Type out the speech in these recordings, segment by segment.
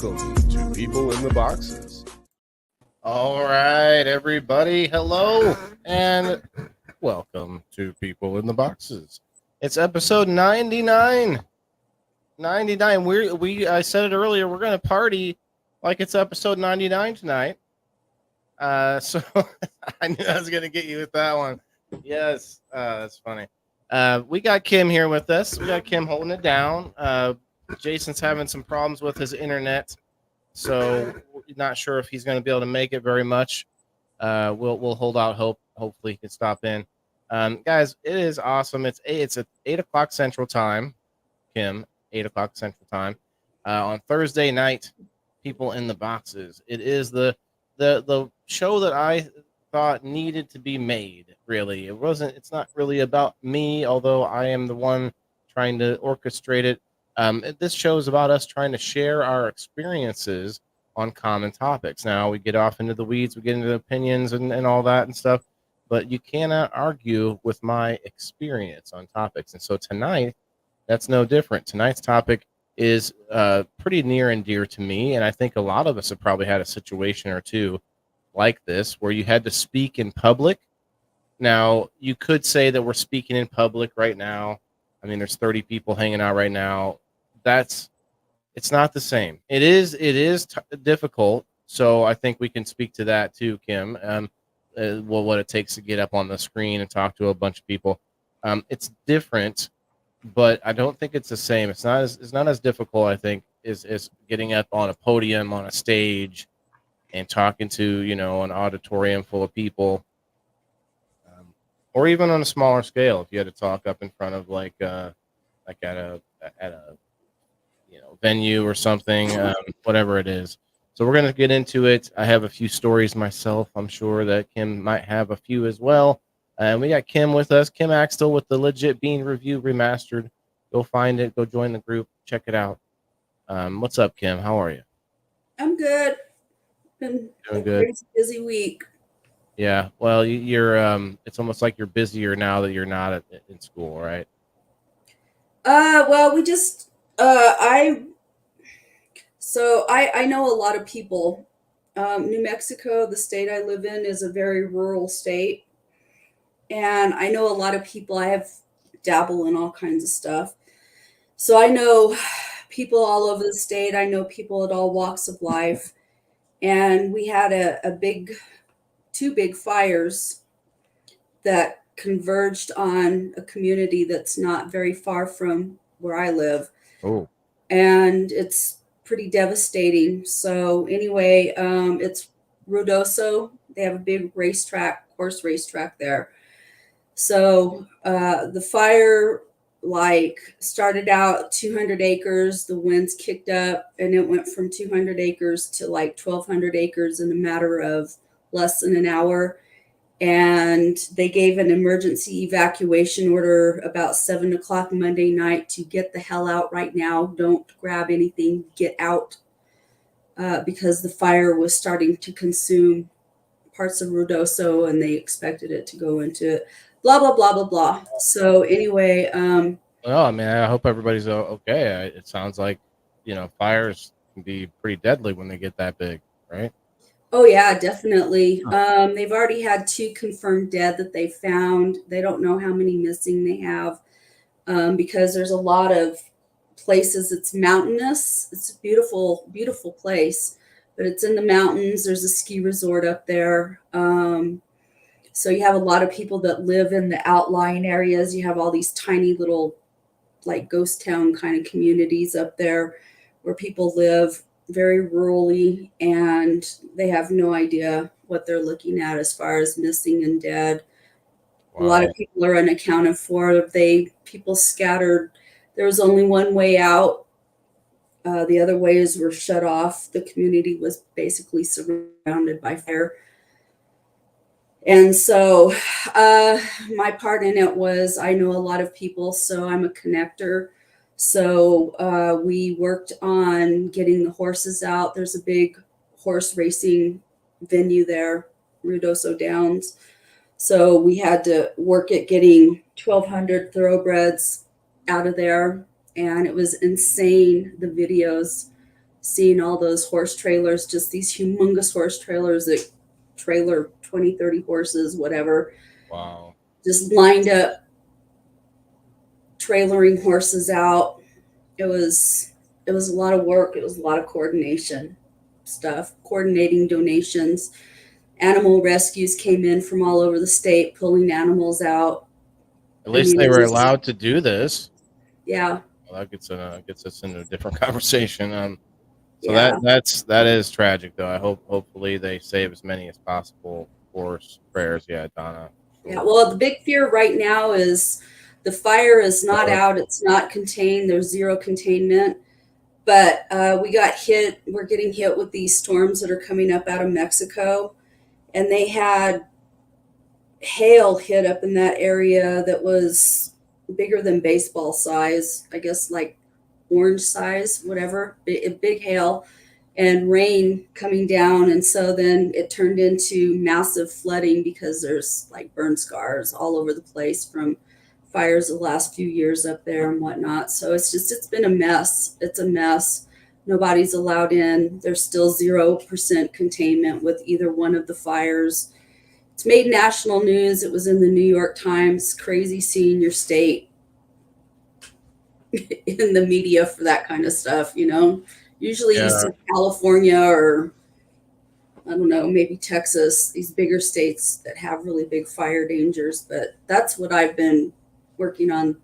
Welcome to People in the Boxes. All right, everybody. Hello and welcome to People in the Boxes. It's episode 99. 99. I said it earlier, we're going to party like it's episode 99 tonight. So I knew I was going to get you with that one. Yes, that's funny. We got Kim here with us. We got Kim holding it down. Jason's having some problems with his internet, so we're not sure if he's going to be able to make it very much. We'll hold out hope. Hopefully, he can stop in. Guys, it is awesome. It's at 8 o'clock Central Time. Kim, 8 o'clock Central Time on Thursday night. People in the Boxes. It is the show that I thought needed to be made. Really, it wasn't. It's not really about me, although I am the one trying to orchestrate it. This show is about us trying to share our experiences on common topics. Now we get off into the weeds, we get into opinions and all that and stuff, but you cannot argue with my experience on topics. And so tonight, that's no different. Tonight's topic is pretty near and dear to me, and I think a lot of us have probably had a situation or two like this where you had to speak in public. Now, you could say that we're speaking in public right now. I mean, there's 30 people hanging out right now. It's not the same. It is difficult. So I think we can speak to that too, Kim. What it takes to get up on the screen and talk to a bunch of people. It's different, but I don't think it's the same. It's not as difficult, I think, is getting up on a podium on a stage and talking to an auditorium full of people, or even on a smaller scale. If you had to talk up in front of like at a venue or something, whatever it is. So we're going to get into it. I have a few stories myself. I'm sure that Kim might have a few as well. And we got Kim with us, Kim Axtell with the Legit Bean Review Remastered. Go find it. Go join the group. Check it out. What's up, Kim? How are you? I'm good. Been Doing good. Busy week. Yeah. Well, you're. It's almost like you're busier now that you're not in school, right? Well, we just I know a lot of people. New Mexico, the state I live in, is a very rural state, and I know a lot of people. I have dabble in all kinds of stuff, so I know people all over the state. I know people at all walks of life, and we had two big fires that converged on a community that's not very far from where I live. Oh. And it's pretty devastating. So anyway, it's Ruidoso. They have a big horse racetrack there. So the fire started out 200 acres. The winds kicked up and it went from 200 acres to 1,200 acres in a matter of less than an hour. And they gave an emergency evacuation order about 7 o'clock Monday night to get the hell out right now. Don't grab anything, get out, because the fire was starting to consume parts of Ruidoso and they expected it to go into it. Blah, blah, blah, blah, blah. So anyway. Well, I mean, I hope everybody's okay. It sounds like, fires can be pretty deadly when they get that big, right? Oh, yeah, definitely. They've already had 2 confirmed dead that they found. They don't know how many missing they have, because there's a lot of places. It's mountainous. It's a beautiful, beautiful place, but it's in the mountains. There's a ski resort up there. So you have a lot of people that live in the outlying areas. You have all these tiny little ghost town kind of communities up there where people live very rurally, and they have no idea what they're looking at as far as missing and dead. Wow. A lot of people are unaccounted for. People scattered. There was only one way out. The other ways were shut off. The community was basically surrounded by fire. And so my part in it was, I know a lot of people, so I'm a connector. So we worked on getting the horses out. There's a big horse racing venue there, Ruidoso Downs. So we had to work at getting 1,200 thoroughbreds out of there. And it was insane, the videos. seeing all those horse trailers, just these humongous horse trailers that trailer 20, 30 horses, whatever, Wow. just lined up, trailering horses out. It was a lot of work. It was a lot of coordination stuff, coordinating donations. Animal rescues came in from all over the state, pulling animals out. At least they it were was- allowed to do this. Yeah, Well, that gets us into a different conversation. So yeah, that is tragic, though. Hopefully they save as many as possible. Of course, prayers, yeah, Donna. Sure. yeah. Well, the big fear right now is the fire is not out. It's not contained. There's zero containment. But we got hit. We're getting hit with these storms that are coming up out of Mexico, and they had hail hit up in that area that was bigger than baseball size. I guess like orange size, whatever. Big hail and rain coming down, and so then it turned into massive flooding because there's like burn scars all over the place from fires the last few years up there and whatnot. So it's been a mess. It's a mess. Nobody's allowed in. There's still 0% containment with either one of the fires. It's made national news. It was in the New York Times. Crazy seeing your state in the media for that kind of stuff, you know. Usually you see California or I don't know, maybe Texas, these bigger states that have really big fire dangers. But that's what I've been working on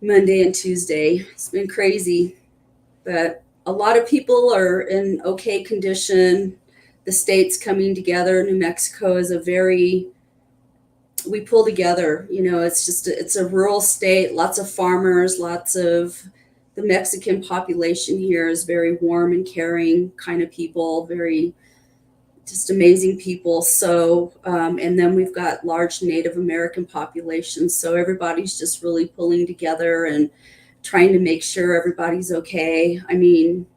Monday and Tuesday. It's been crazy, but a lot of people are in okay condition. The states coming together. New Mexico is we pull together, you know. It's a rural state, lots of farmers, the Mexican population here is very warm and caring kind of people, very just amazing people. So and then we've got large Native American populations, so everybody's just really pulling together and trying to make sure everybody's okay. I mean,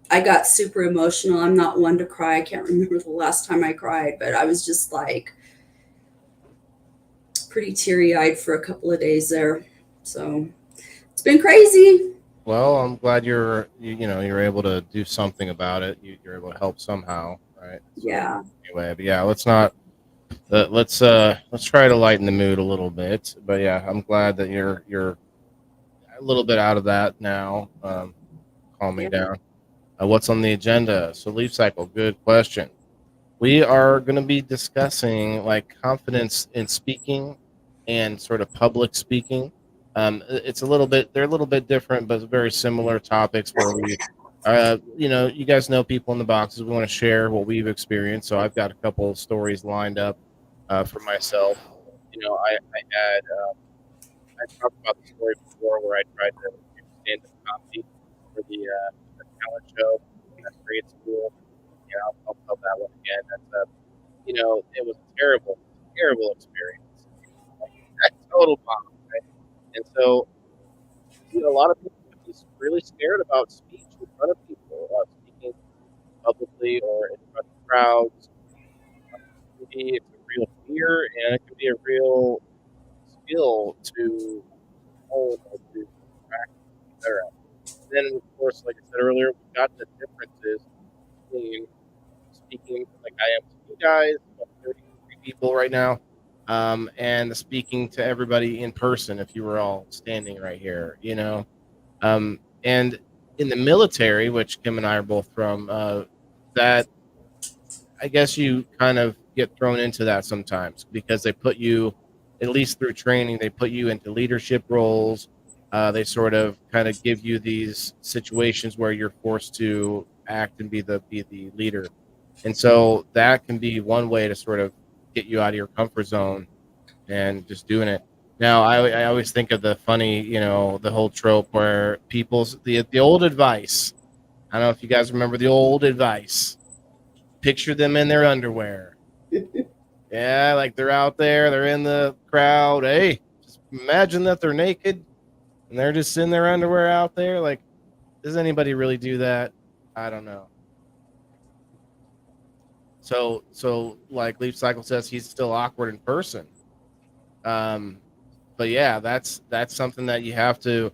I got super emotional. I'm not one to cry. I can't remember the last time I cried, but I was just like pretty teary-eyed for a couple of days there. So it's been crazy. Well, I'm glad you're able to do something about it. You're able to help somehow, right? So, Yeah. Anyway, but yeah, let's try to lighten the mood a little bit. But yeah, I'm glad that you're a little bit out of that now. Calming down. What's on the agenda? So leaf cycle, good question. We are going to be discussing like confidence in speaking and sort of public speaking. They're a little bit different, but very similar topics where we, you guys know people in the boxes. We want to share what we've experienced. So I've got a couple of stories lined up for myself. I talked about the story before where I tried to do stand-up comedy for the talent show in that grade school. Yeah, I'll tell that one again. It was a terrible experience. A total bomb, right? And so, a lot of people would be really scared about speech in front of people, speaking publicly or in front of crowds. It's a real fear, and it can be a real skill to hone or to practice, etc. Then, of course, like I said earlier, we've got the differences between speaking like I am to you guys, about 33 people right now, and speaking to everybody in person if you were all standing right here, and in the military, which Kim and I are both from, that I guess you kind of get thrown into that sometimes because they put you, at least through training, they put you into leadership roles. They sort of kind of give you these situations where you're forced to act and be the leader. And so that can be one way to sort of get you out of your comfort zone and just doing it. Now, I always think of the funny, the whole trope where the old advice. I don't know if you guys remember the old advice. Picture them in their underwear. Yeah, like they're out there, they're in the crowd. Hey, just imagine that they're naked and they're just in their underwear out there. Like, does anybody really do that? I don't know. So like Leaf Cycle says, he's still awkward in person. But yeah, that's something that you have to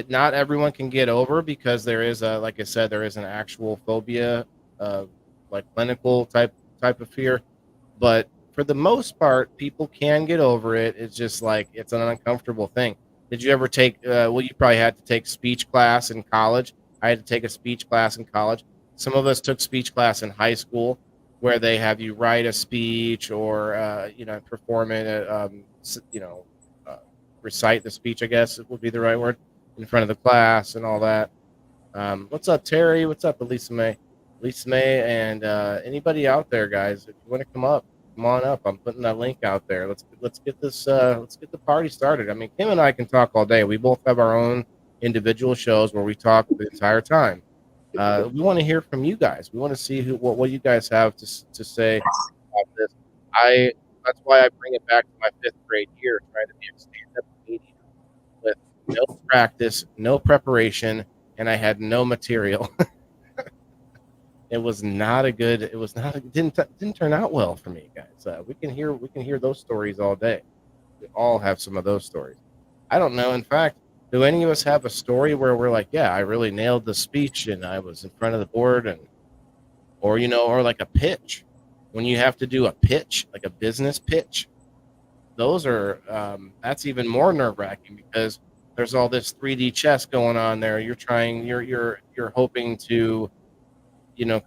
not everyone can get over, because there is like I said, there is an actual phobia, like clinical type of fear. But for the most part, people can get over it. It's just like it's an uncomfortable thing. Did you ever take? Well, you probably had to take speech class in college. I had to take a speech class in college. Some of us took speech class in high school, where they have you write a speech or perform it. Uh, recite the speech. I guess it would be the right word, in front of the class and all that. What's up, Terry? What's up, Elisa May? Lisa May, and anybody out there, guys, if you want to come up, come on up. I'm putting that link out there. Let's get this let's get the party started. I mean, Kim and I can talk all day. We both have our own individual shows where we talk the entire time. We want to hear from you guys. We want to see what you guys have to say about this. I That's why I bring it back to my fifth grade year, trying to be a stand-up comedian with no practice, no preparation, and I had no material. It was not a good. It was not. It didn't turn out well for me, guys. We can hear those stories all day. We all have some of those stories. I don't know. In fact, do any of us have a story where we're like, yeah, I really nailed the speech and I was in front of the board, and or like a pitch, when you have to do a pitch, like a business pitch. Those are that's even more nerve wracking, because there's all this 3D chess going on there. You're hoping to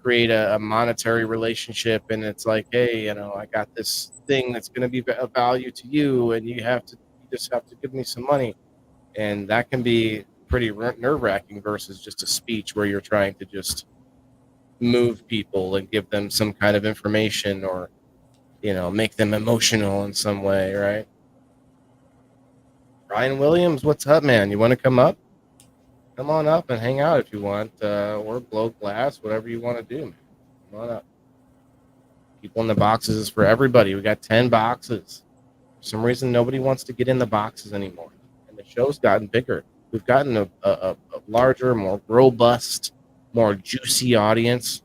create a monetary relationship, and it's like, hey, I got this thing that's going to be of value to you, and you just have to give me some money. And that can be pretty nerve-wracking versus just a speech where you're trying to just move people and give them some kind of information, or make them emotional in some way, right? Ryan Williams, what's up, man? You want to come up? Come on up and hang out if you want, or blow glass, whatever you want to do, man. Come on up. People in the boxes is for everybody. We got 10 boxes. For some reason, nobody wants to get in the boxes anymore. And the show's gotten bigger. We've gotten a larger, more robust, more juicy audience.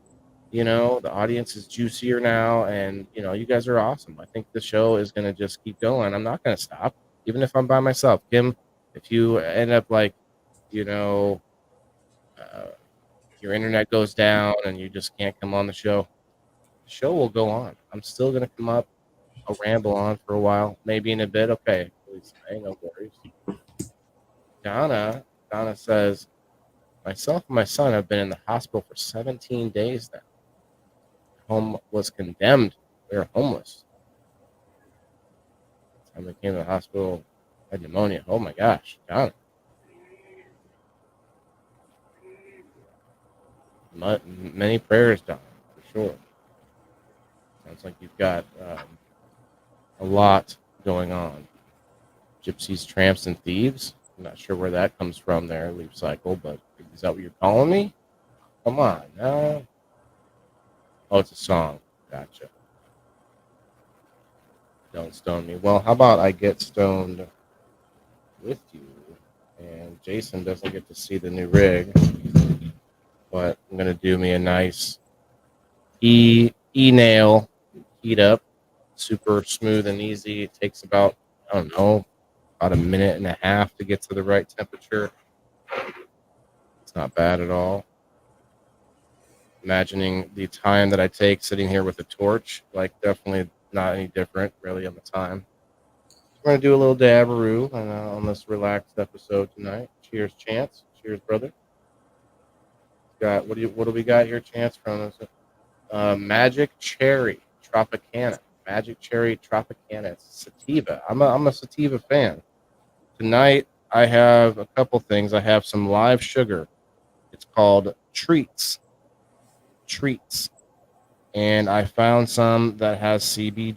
The audience is juicier now. And, you guys are awesome. I think the show is going to just keep going. I'm not going to stop, even if I'm by myself. Kim, if you end up like, uh, your internet goes down and you just can't come on the show will go on. I'm still going to come up. I'll ramble on for a while, maybe in a bit. Okay, please, no worries. Donna says, myself and my son have been in the hospital for 17 days now. Home was condemned. We were homeless. Time we came to the hospital, had pneumonia. Oh my gosh, Donna. Many prayers, Donna, for sure. Sounds like you've got a lot going on. Gypsies, tramps, and thieves. I'm not sure where that comes from there, Leaf Cycle, but is that what you're calling me? Come on, no. Oh, it's a song. Gotcha. Don't stone me. Well, how about I get stoned with you? And Jason doesn't get to see the new rig, but I'm going to do me a nice e-nail heat up. Super smooth and easy. It takes about, I don't know, about a minute and a half to get to the right temperature. It's not bad at all. Imagining the time that I take sitting here with a torch, like definitely not any different really on the time. We're going to do a little dabberoo on this relaxed episode tonight. Cheers, Chance. Cheers, brother. What do we got here, Chance? From Magic Cherry Tropicana. Magic Cherry Tropicana. It's sativa. I'm a sativa fan. Tonight I have a couple things. I have some live sugar. It's called Treats. And I found some that has CBGA.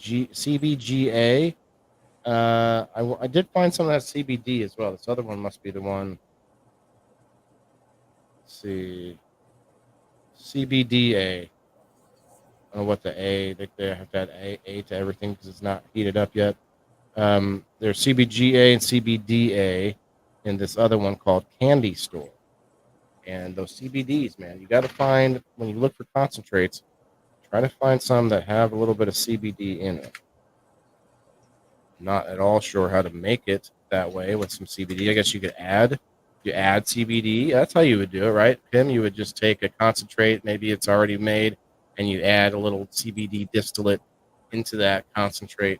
I did find some that has CBD as well. This other one must be the one. Let's see. CBDA. I don't know what the A. They have to add A to everything because it's not heated up yet. There's CBGA and CBDA, and this other one called Candy Store. And those CBDs, man, you got to find, when you look for concentrates, try to find some that have a little bit of CBD in it. Not at all sure how to make it that way with some CBD. I guess you could add You add CBD. That's how you would do it, right? Pim, you would just take a concentrate, maybe it's already made, and you add a little CBD distillate into that concentrate.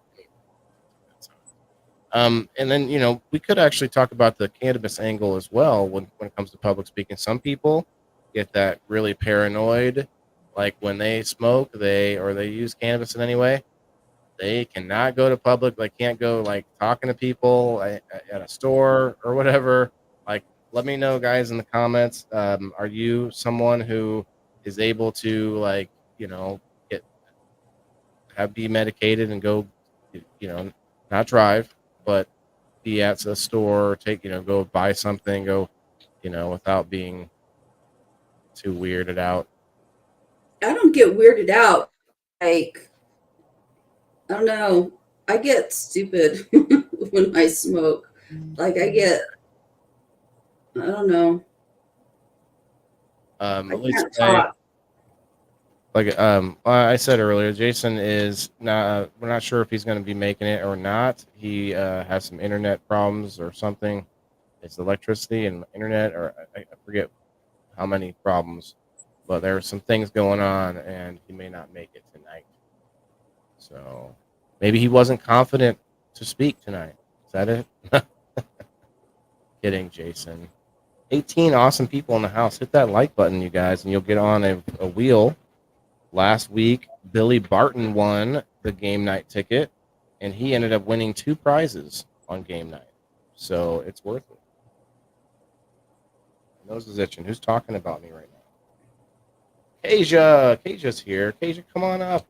And then, we could actually talk about the cannabis angle as well when it comes to public speaking. Some people get that really paranoid, like when they smoke, they use cannabis in any way, they cannot go to public. They can't go like talking to people at a store or whatever. Like, let me know, guys, in the comments. Are you someone who is able to get be medicated and go, not drive, but be at a store, go buy something, go, without being too weirded out? I don't get weirded out. Like, I don't know. I get stupid when I smoke. Like, I don't know. At I least can't talk. I said earlier, Jason is not. We're not sure if he's going to be making it or not. He has some internet problems or something. It's electricity and internet, or I forget how many problems, but there are some things going on, and he may not make it tonight. So maybe he wasn't confident to speak tonight. Is that it? Kidding, Jason. 18 awesome people in the house. Hit that like button, you guys, and you'll get on a wheel. Last week, Billy Barton won the game night ticket, and he ended up winning 2 prizes on game night. So it's worth it. My nose is itching. Who's talking about me right now? Kaja's here. Kaja, come on up.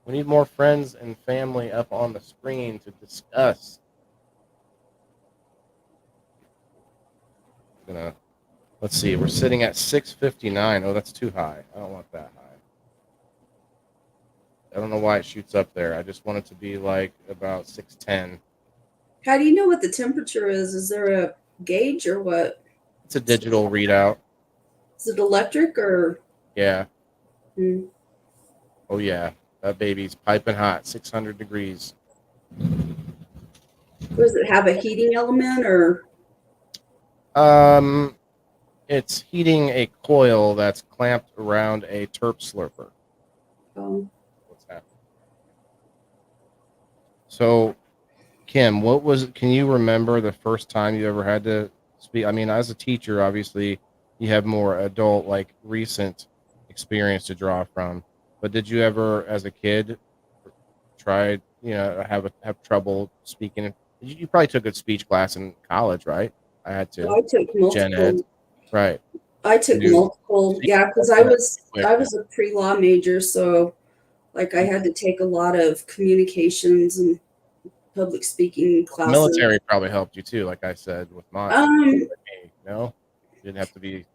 We need more friends and family up on the screen to discuss. Let's see. We're sitting at 659. Oh, that's too high. I don't want that high. I don't know why it shoots up there. I just want it to be like about 610. How do you know what the temperature is? Is there a gauge or what? It's a digital readout. Is it electric or? Yeah. Hmm. Oh, yeah. That baby's piping hot, 600 degrees. Does it have a heating element or? It's heating a coil that's clamped around a terp slurper. Oh. What's happening? So, Kim, can you remember the first time you ever had to speak? I mean, as a teacher, obviously, you have more adult, like recent experience to draw from. But did you ever, as a kid, try, have trouble speaking? You probably took a speech class in college, right? I had to. I took Gen Ed, multiple. right? I took multiple. Yeah, because I was a pre-law major, so like I had to take a lot of communications and public speaking classes. Military probably helped you too, like I said with mine. No, you didn't have to be.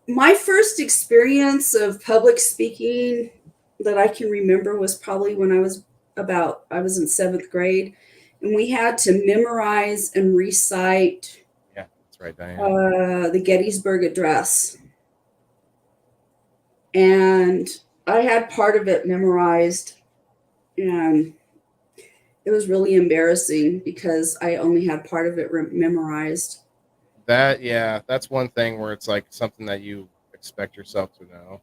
My first experience of public speaking that I can remember was probably when I was in 7th grade, and we had to memorize and recite. Yeah, that's right, Diane. The Gettysburg Address, and I had part of it memorized, and it was really embarrassing because I only had part of it memorized. That's one thing where it's like something that you expect yourself to know.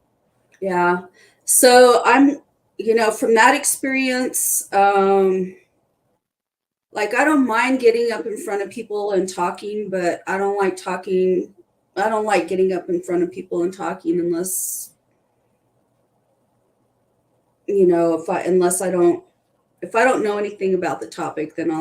Yeah. So I'm, from that experience, like I don't mind getting up in front of people and talking, but I don't like getting up in front of people and talking unless, if I don't know anything about the topic, then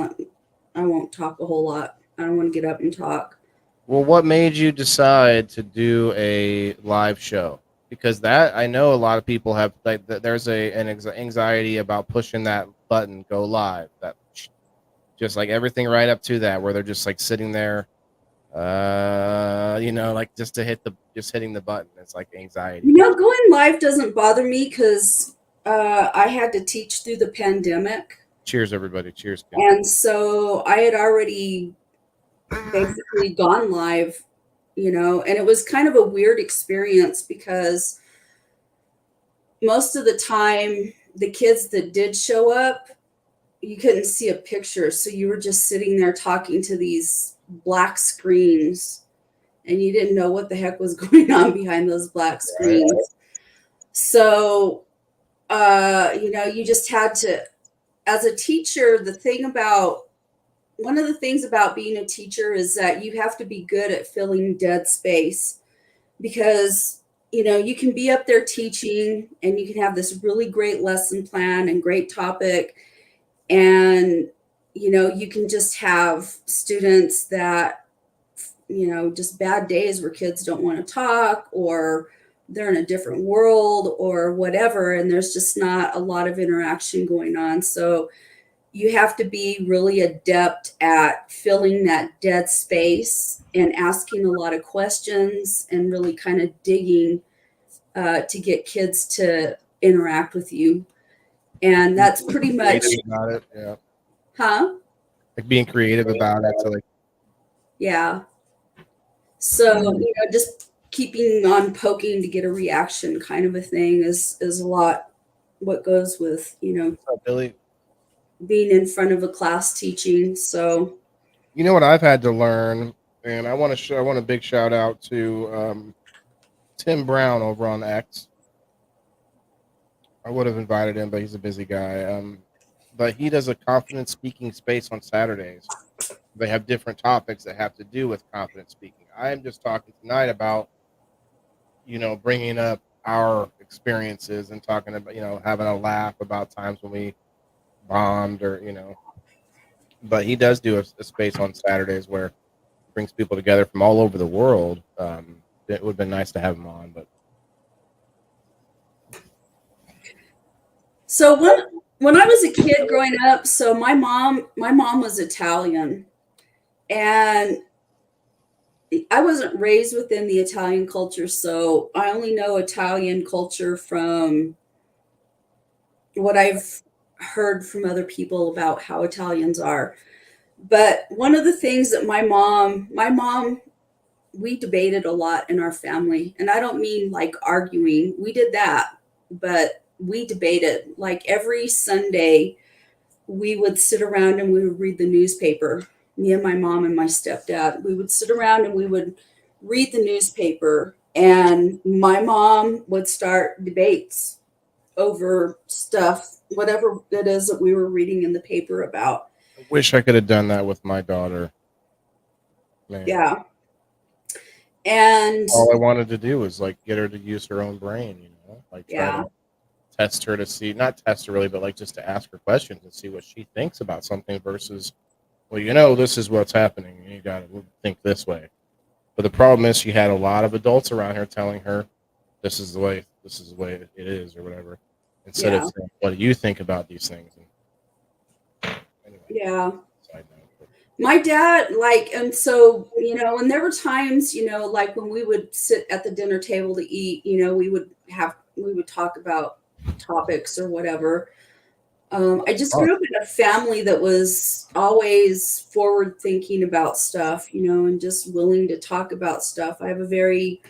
I won't talk a whole lot. I don't want to get up and talk. Well, what made you decide to do a live show? Because that, I know a lot of people have, like, there's an anxiety about pushing that button, go live. That just like everything right up to that, where they're just like sitting there, like just hitting the button. It's like anxiety. Going live doesn't bother me because I had to teach through the pandemic. Cheers, everybody. Cheers, Kim. And so I had already basically gone live, and it was kind of a weird experience because most of the time the kids that did show up, you couldn't see a picture. So you were just sitting there talking to these black screens. and you didn't know what the heck was going on behind those black screens. Right. So, you just had to, as a teacher, one of the things about being a teacher is that you have to be good at filling dead space, because you can be up there teaching and you can have this really great lesson plan and great topic, and you can just have students that just bad days where kids don't want to talk, or they're in a different world or whatever, and there's just not a lot of interaction going on. So you have to be really adept at filling that dead space and asking a lot of questions and really kind of digging to get kids to interact with you. And that's pretty much about it. Yeah. Huh? Like being creative about it. So like, yeah. So, just keeping on poking to get a reaction kind of a thing is a lot what goes with, what's up, Billy? Being in front of a class teaching. So, what I've had to learn, and I want a big shout out to Tim Brown over on X. I would have invited him, but he's a busy guy. But he does a confidence speaking space on Saturdays. They have different topics that have to do with confidence speaking. I am just talking tonight about, bringing up our experiences and talking about, having a laugh about times when we bombed or, But he does do a space on Saturdays where he brings people together from all over the world. It would have been nice to have him on, but. So when I was a kid growing up, so my mom was Italian, and I wasn't raised within the Italian culture, so I only know Italian culture from what I've heard from other people about how Italians are. But one of the things that my mom, we debated a lot in our family, and I don't mean like arguing. We did that, but we debated. Like every Sunday, we would sit around and we would read the newspaper. Me and my mom and my stepdad, we would sit around and we would read the newspaper, and my mom would start debates over stuff, whatever it is that we were reading in the paper about. I wish I could have done that with my daughter. Man. Yeah. And all I wanted to do was like get her to use her own brain, like try yeah. to test her to see, not test her really, but like just to ask her questions and see what she thinks about something versus, well, this is what's happening. You got to think this way. But the problem is she had a lot of adults around her telling her this is the way it is or whatever, instead of saying, what do you think about these things? And anyway, yeah. My dad, and so, and there were times, like when we would sit at the dinner table to eat, we would talk about topics or whatever. I just grew up in a family that was always forward thinking about stuff, and just willing to talk about stuff. I have a very,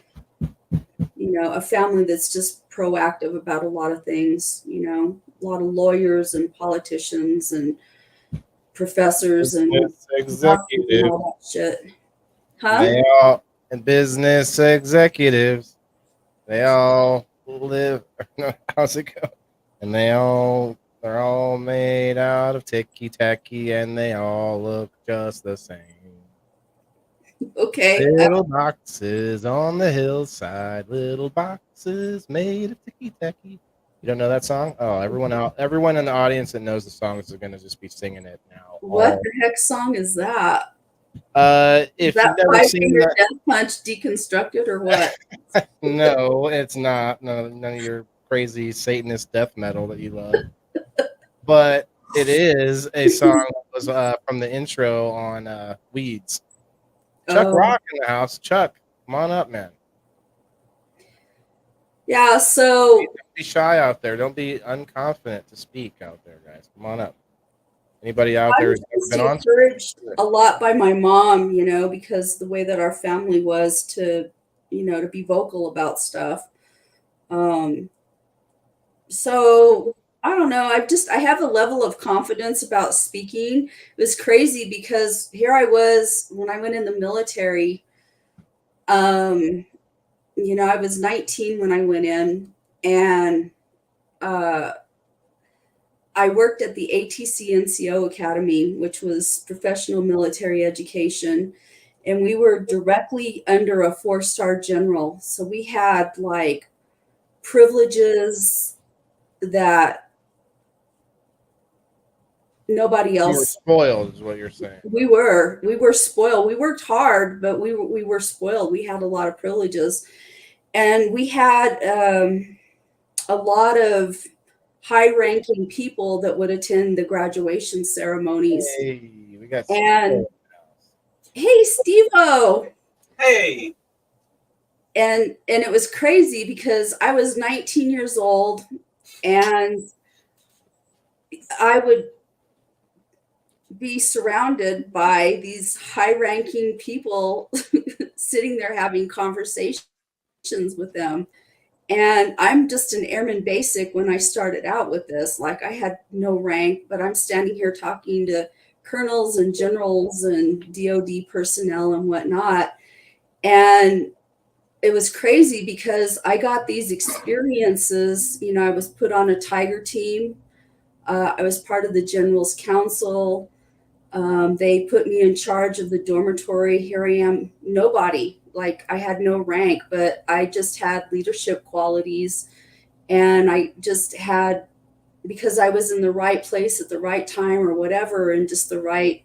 a family that's just proactive about a lot of things, a lot of lawyers and politicians and professors and executives and all that shit. Huh? They all business executives. They all live. How's it go? And they're all made out of ticky tacky, and they all look just the same. Okay. Little boxes on the hillside. Little boxes made of ticky tacky. You don't know that song? Oh, everyone in the audience that knows the song is going to just be singing it now. What the heck song is that? If is that you've never seen that, Death Punch deconstructed or what? No, it's not. No, none of your crazy Satanist death metal that you love. But it is a song that was from the intro on Weeds. Chuck Rock in the house. Chuck, come on up, man. Yeah, so don't be shy out there. Don't be unconfident to speak out there, guys. Come on up. Anybody out there who's never been on? Encouraged a lot by my mom, because the way that our family was to, to be vocal about stuff. So I don't know. I have a level of confidence about speaking. It was crazy because here I was when I went in the military. I was 19 when I went in, and I worked at the ATC NCO Academy, which was professional military education, and we were directly under a 4-star general. So we had like privileges that nobody You were else. spoiled, is what you're saying. We were spoiled. We worked hard, but we were spoiled. We had a lot of privileges, and we had a lot of high-ranking people that would attend the graduation ceremonies. Hey, we got And hey, Steve-O. Hey. And it was crazy because I was 19 years old, and I would be surrounded by these high-ranking people sitting there having conversations with them. And I'm just an airman basic when I started out with this. Like, I had no rank, but I'm standing here talking to colonels and generals and DOD personnel and whatnot. And it was crazy because I got these experiences. I was put on a Tiger team. I was part of the General's Council. They put me in charge of the dormitory. Here I am, nobody. Like, I had no rank, but I just had leadership qualities. And I just had, because I was in the right place at the right time or whatever, and just the right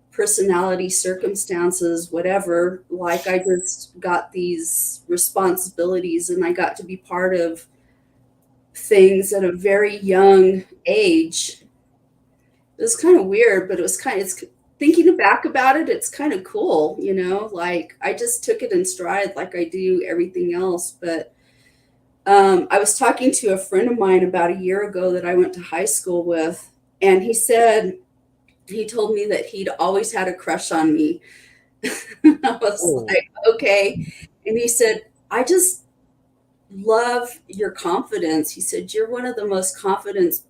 personality, circumstances, whatever, like, I just got these responsibilities, and I got to be part of things at a very young age. It was kind of weird, but it's thinking back about it, it's kind of cool, like, I just took it in stride like I do everything else. But I was talking to a friend of mine about a year ago that I went to high school with, and he told me that he'd always had a crush on me. I was like, okay. And he said, I just love your confidence. He said, you're one of the most confident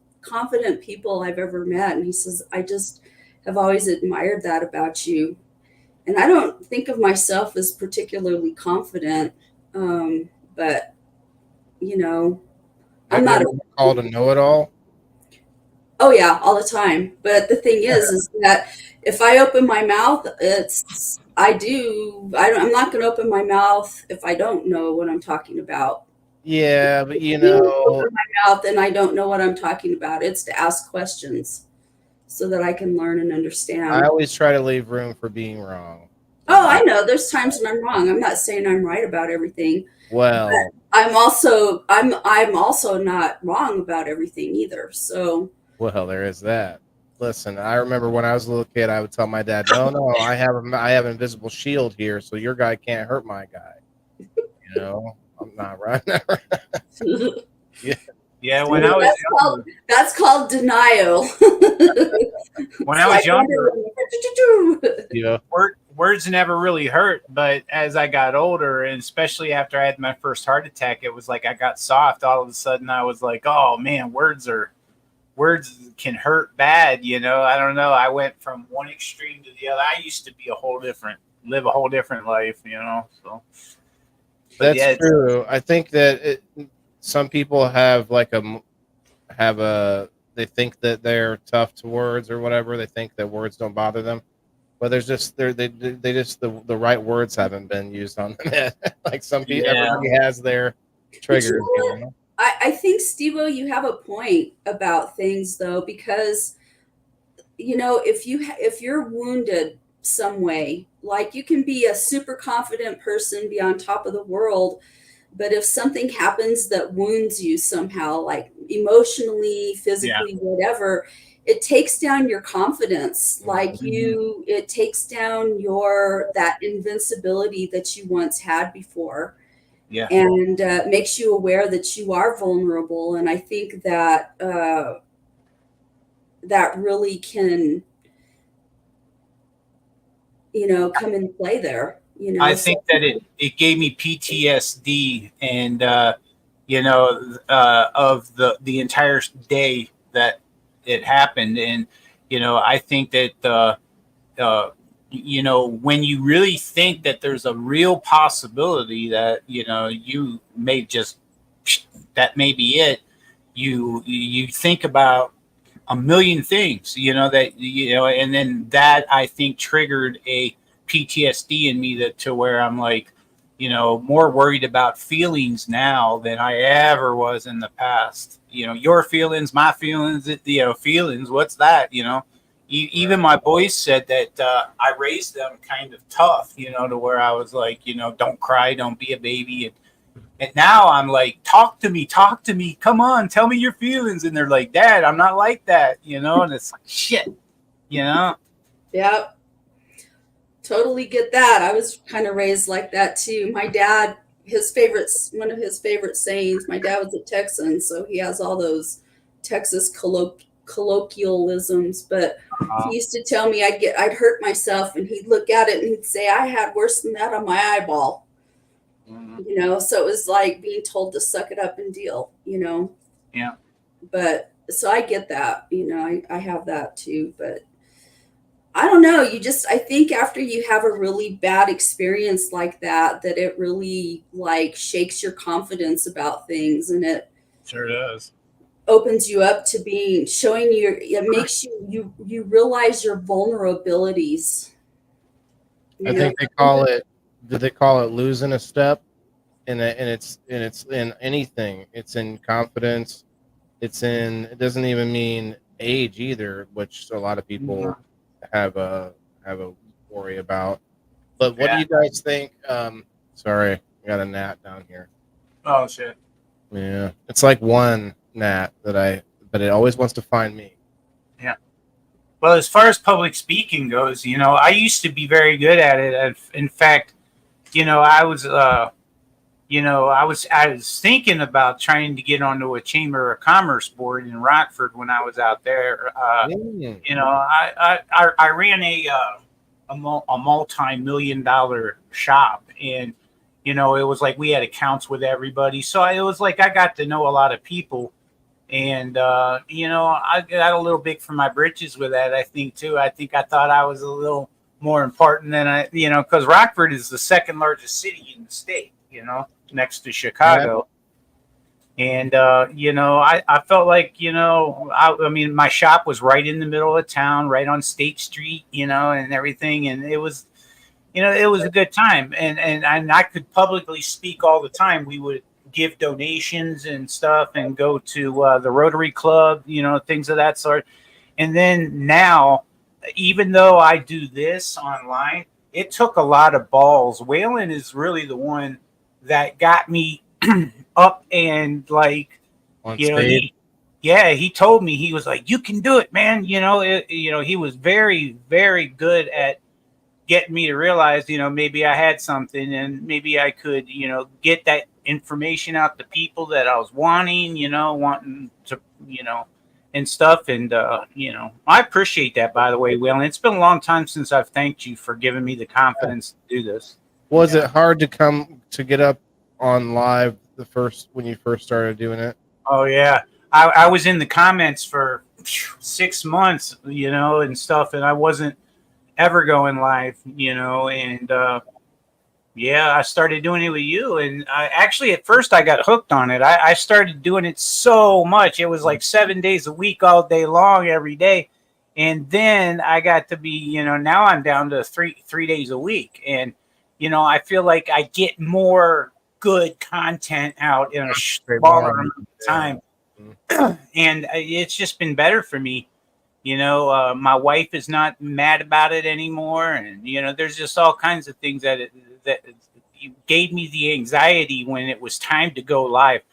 people I've ever met. And he says, I just have always admired that about you. And I don't think of myself as particularly confident, but I'm not called a know-it-all. Oh yeah, all the time. But the thing is that if I open my mouth, I'm not going to open my mouth if I don't know what I'm talking about. Yeah, but open my mouth and I don't know what I'm talking about. It's to ask questions so that I can learn and understand. I always try to leave room for being wrong. Oh, I know. There's times when I'm wrong. I'm not saying I'm right about everything. Well, I'm also not wrong about everything either. So. Well, there is that. Listen, I remember when I was a little kid, I would tell my dad, "No, I have an invisible shield here, so your guy can't hurt my guy." I'm not right. Yeah, when I was younger, that's called denial. When I was younger, words never really hurt. But as I got older, and especially after I had my first heart attack, it was like I got soft. All of a sudden, I was like, "Oh man, words can hurt bad." I don't know. I went from one extreme to the other. I used to be live a whole different life. So that's true. I think that some people have they think that they're tough to words or whatever. They think that words don't bother them, but there's just the right words haven't been used on them yet. Like some people, everybody has their triggers. I think, Steve-O, you have a point about things, though, because if you're wounded some way, like, you can be a super confident person, be on top of the world, but if something happens that wounds you somehow, like emotionally, physically, whatever, it takes down your confidence. Like, it takes down that invincibility that you once had before. Yeah. And makes you aware that you are vulnerable. And I think that that really can, come into play there. I think that it gave me PTSD and of the entire day that it happened, and I think that when you really think that there's a real possibility that, you may just, that may be it, you think about a million things, and then that I think triggered a PTSD in me that to where I'm like, more worried about feelings now than I ever was in the past. Your feelings, my feelings, feelings. What's that? Even my boys said that I raised them kind of tough, to where I was like, don't cry, don't be a baby. And now I'm like, talk to me, come on, tell me your feelings. And they're like, Dad, I'm not like that, and it's like, shit, Yep. Totally get that. I was kind of raised like that too. My dad, one of his favorite sayings, my dad was a Texan, so he has all those Texas colloquialisms, but he used to tell me I'd hurt myself, and he'd look at it and he'd say, I had worse than that on my eyeball. So it was like being told to suck it up and deal, Yeah. But so I get that, I have that too, but I don't know. I think after you have a really bad experience like that it really like shakes your confidence about things, and it Sure does. opens you up to it makes you realize your vulnerabilities. I think they call it. Did they call it losing a step? And it's in anything. It's in confidence. It doesn't even mean age either, which a lot of people have a worry about. But what do you guys think? Sorry, I got a gnat down here. Oh shit. Yeah, it's like one gnat but it always wants to find me. Yeah. Well, as far as public speaking goes, I used to be very good at it. In fact, I was I was thinking about trying to get onto a Chamber of Commerce board in Rockford when I was out there. I ran a multi-million-dollar shop, and it was like we had accounts with everybody, so it was like I got to know a lot of people, and I got a little big for my britches with that. I think too. I thought I was a little more important than because Rockford is the second largest city in the state. Next to Chicago. Yeah. And, I felt like, I mean, my shop was right in the middle of town, right on State Street, and everything. And it was, it was a good time. And I could publicly speak all the time. We would give donations and stuff and go to the Rotary Club, things of that sort. And then now, even though I do this online, it took a lot of balls. Waylon is really the one that got me up and like, on stage. He told me, he was like, you can do it, man. He was very, very good at getting me to realize, maybe I had something and maybe I could, get that information out to people that I was wanting to, and stuff. And, I appreciate that, by the way, Will. And it's been a long time since I've thanked you for giving me the confidence to do this. Was it hard to get up on live when you first started doing it? Oh yeah, I was in the comments for 6 months, and stuff, and I wasn't ever going live, and I started doing it with you, and I actually at first I got hooked on it. I started doing it so much, it was like 7 days a week, all day long, every day, and then I got to be, now I'm down to three days a week, and I feel like I get more good content out in a smaller amount of time. And it's just been better for me. My wife is not mad about it anymore. And, there's just all kinds of things that gave me the anxiety when it was time to go live.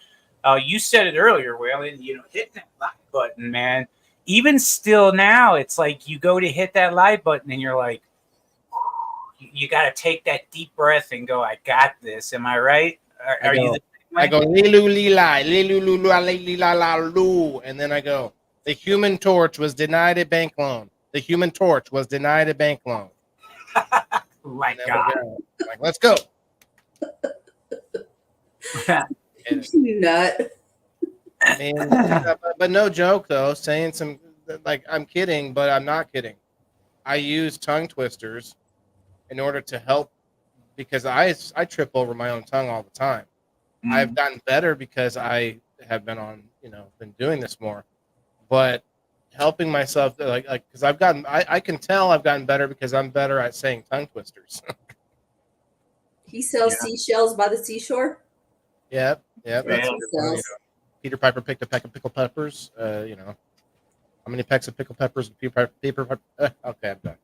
You said it earlier, Waylon, hitting that live button, man. Even still now, it's like you go to hit that live button and you're like, you got to take that deep breath and go, I got this. Am I right? Are you the same way? I go, lilu lila, lilu lula, lila la lu. And then I go, the Human Torch was denied a bank loan. The Human Torch was denied a bank loan. My God. Like, let's go. Nut. But no joke, though, saying some, like, I'm kidding, but I'm not kidding. I use tongue twisters in order to help, because I trip over my own tongue all the time. I've gotten better because I have been been doing this more, but helping myself like because I can tell I've gotten better because I'm better at saying tongue twisters. He sells seashells by the seashore. Yep. That's what he sells. Peter Piper picked a peck of pickled peppers. How many pecks of pickled peppers? Okay, I'm done.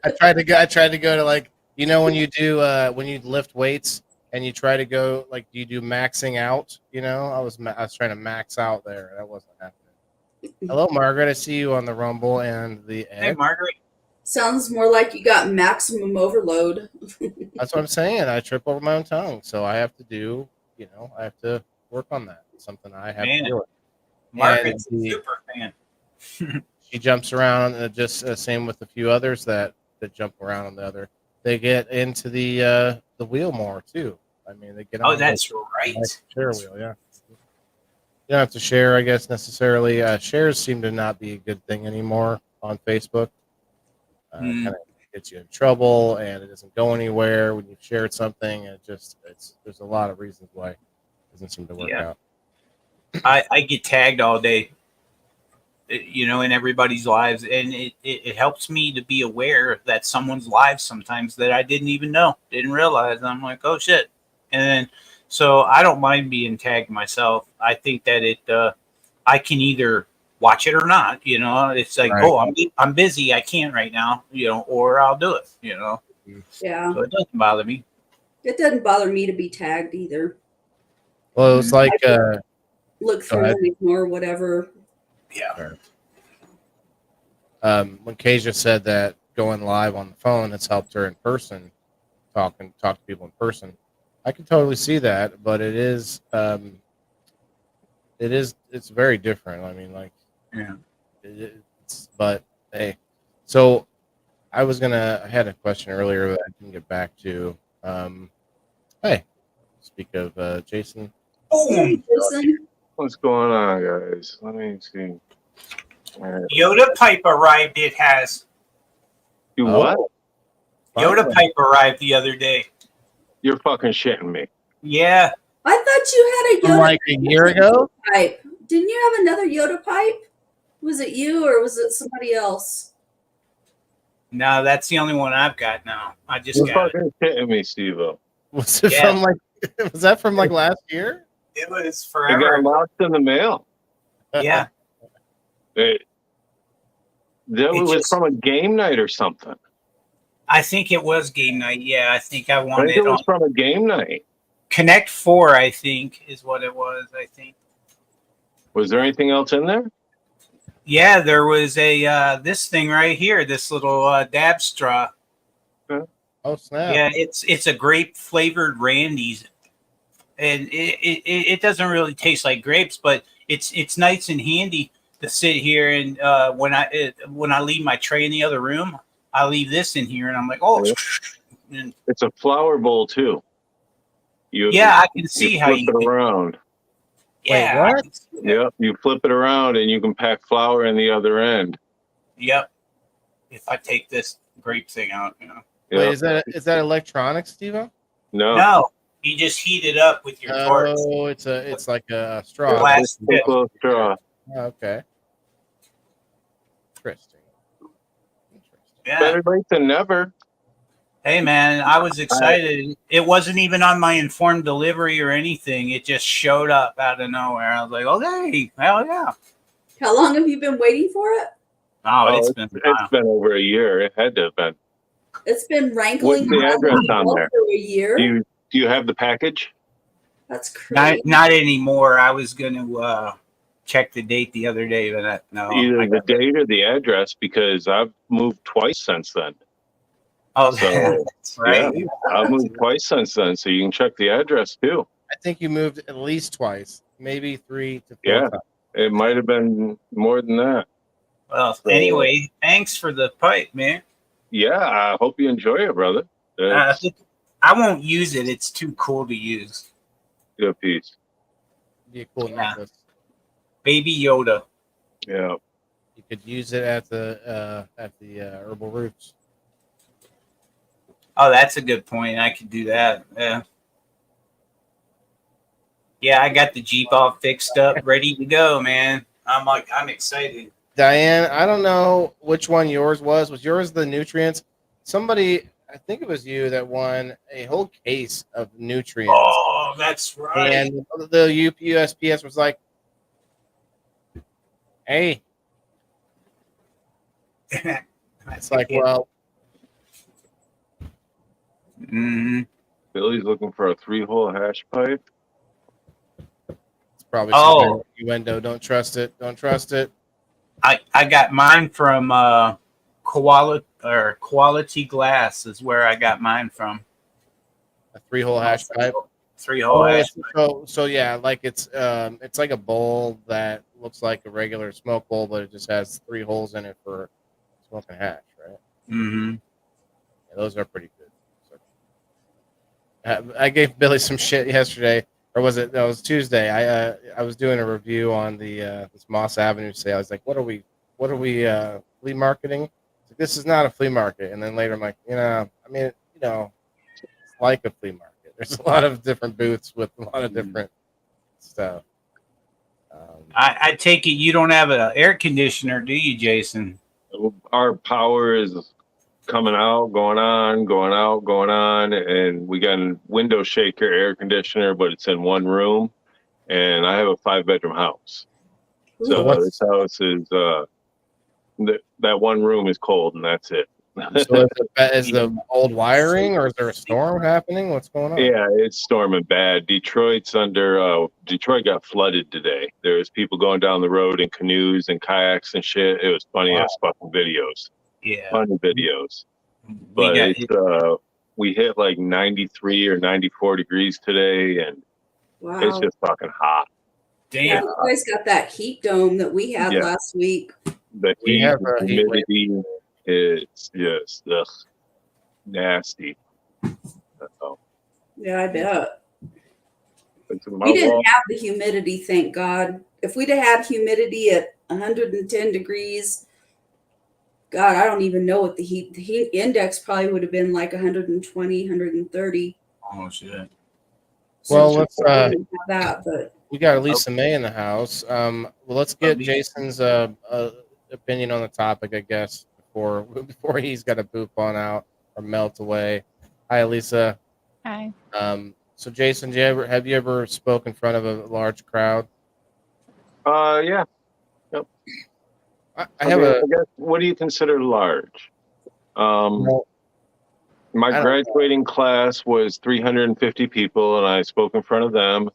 I tried to go to like when you do when you lift weights and you try to go like you do maxing out. I was trying to max out there. That wasn't happening. Hello, Margaret. I see you on the Rumble and the Ed. Hey, Margaret. Sounds more like you got maximum overload. That's what I'm saying. I trip over my own tongue, so I have to do. I have to work on that. It's something I have to do. Margaret's a super fan. She jumps around, just same with a few others that jump around on the other. They get into the wheel more too. I mean, they get on. Oh, that's right. Share wheel, yeah. You don't have to share, I guess, necessarily. Shares seem to not be a good thing anymore on Facebook. Kind of gets you in trouble, and it doesn't go anywhere when you've shared something. There's a lot of reasons why it doesn't seem to work out. I get tagged all day, in everybody's lives, and it helps me to be aware that someone's lives sometimes that I didn't even know, didn't realize. I'm like, oh shit, and then so I don't mind being tagged myself. I think that I can either watch it or not. It's like, right. Oh, I'm busy, I can't right now, or I'll do it. Yeah. So it doesn't bother me. It doesn't bother me to be tagged either. Well, it's like look through and ignore whatever. Yeah. When Kasia said that going live on the phone has helped her in person, talk to people in person, I can totally see that. But it's very different. I mean, like, but hey, so I had a question earlier that I didn't get back to. Hey, speak of Jason. Hey, Jason. What's going on, guys? Let me see. Yoda pipe arrived. It has. You what? Yoda pipe arrived the other day. You're fucking shitting me. Yeah. I thought you had a Yoda like a year ago. Pipe. Didn't you have another Yoda pipe? Was it you or was it somebody else? No, that's the only one I've got now. I just got fucking shitting me, Steve-O. Was it from was that from like last year? It was I forever. got lost in the mail. Yeah. That was from a game night or something. I think it was game night. Yeah, I think I I wanted think it was from a game night. Connect 4, I think, is what it was, I think. Was there anything else in there? Yeah, there was a this thing right here, this little dab straw. Oh snap! Yeah, it's a grape flavored Randy's, and it doesn't really taste like grapes, but it's nice and handy to sit here and when I leave my tray in the other room, I leave this in here, and I'm like, oh, and it's a flower bowl too. I can see how you flip it around. Yeah. Wait, what? Yep, you flip it around and you can pack flour in the other end. Yep. If I take this grape thing out, Yep. Wait, is that electronics, Steve-O? No. You just heat it up with your torch. Oh, it's like a straw. Glass straw. Oh, okay. Interesting. Yeah. Better late than never. Hey man, I was excited. It wasn't even on my informed delivery or anything. It just showed up out of nowhere. I was like, okay, hell yeah. How long have you been waiting for it? It's been over a year. It had to have been. It's been rankling. What's the address on there? For a year. Do you have the package? That's crazy. Not anymore. I was going to check the date the other day, but no. Either the date or the address, because I've moved twice since then. Oh, so, that's right. Yeah, I've moved twice since then, so you can check the address too. I think you moved at least twice, maybe 3 to 4 times. It might have been more than that. Well, anyway, thanks for the pipe, man. Yeah, I hope you enjoy it, brother. I won't use it. It's too cool to use. Good piece. Be a cool necklace. Baby Yoda. Yeah. You could use it at the Herbal Roots. Oh, that's a good point. I could do that. Yeah. Yeah, I got the Jeep all fixed up, ready to go, man. I'm excited. Diane, I don't know which one yours was. Was yours the nutrients? Somebody, I think it was you that won a whole case of nutrients. Oh, that's right. And the USPS was like, hey. It's like, well. Mm-hmm. Billy's looking for a 3-hole hash pipe. It's probably some innuendo. Don't trust it. Don't trust it. I got mine from Quality Glass is where I got mine from. A 3-hole hash pipe. 3-hole hash pipe. So yeah, like it's like a bowl that looks like a regular smoke bowl, but it just has 3 holes in it for smoking hash, right? Mm-hmm. Yeah, those are pretty good. So, I gave Billy some shit yesterday, or was it? That was Tuesday. I was doing a review on the this Moss Avenue sale. I was like, what are we flea marketing? Like, this is not a flea market. And then later I'm like, I mean, it's like a flea market. There's a lot of different booths with a lot of different stuff. I take it you don't have an air conditioner, do you, Jason? Our power is coming out, going on, going out, going on, and we got a window shaker air conditioner, but it's in one room, and I have a 5-bedroom house. So this house is that one room is cold, and that's it. So is the old wiring, or is there a storm happening? What's going on? Yeah, it's storming bad. Detroit got flooded today. There's people going down the road in canoes and kayaks and shit. It was funny ass fucking videos. Yeah. Funny videos. But we hit like 93 or 94 degrees today, and it's just fucking hot. Damn. Yeah, you guys got that heat dome that we had last week. The heat, humidity, it's just nasty. Yeah, I bet. We didn't have the humidity, thank God. If we'd have had humidity at 110 degrees, God, I don't even know what the heat index probably would have been like 120, 130. Oh shit. Well, let's but we got Lisa May in the house. Well, let's get Jason's opinion on the topic, I guess, before he's got to boop on out or melt away. Hi, Lisa. Hi. So Jason, have you ever spoken in front of a large crowd? Yeah. Yep. I guess, what do you consider large? My graduating class was 350 people, and I spoke in front of them.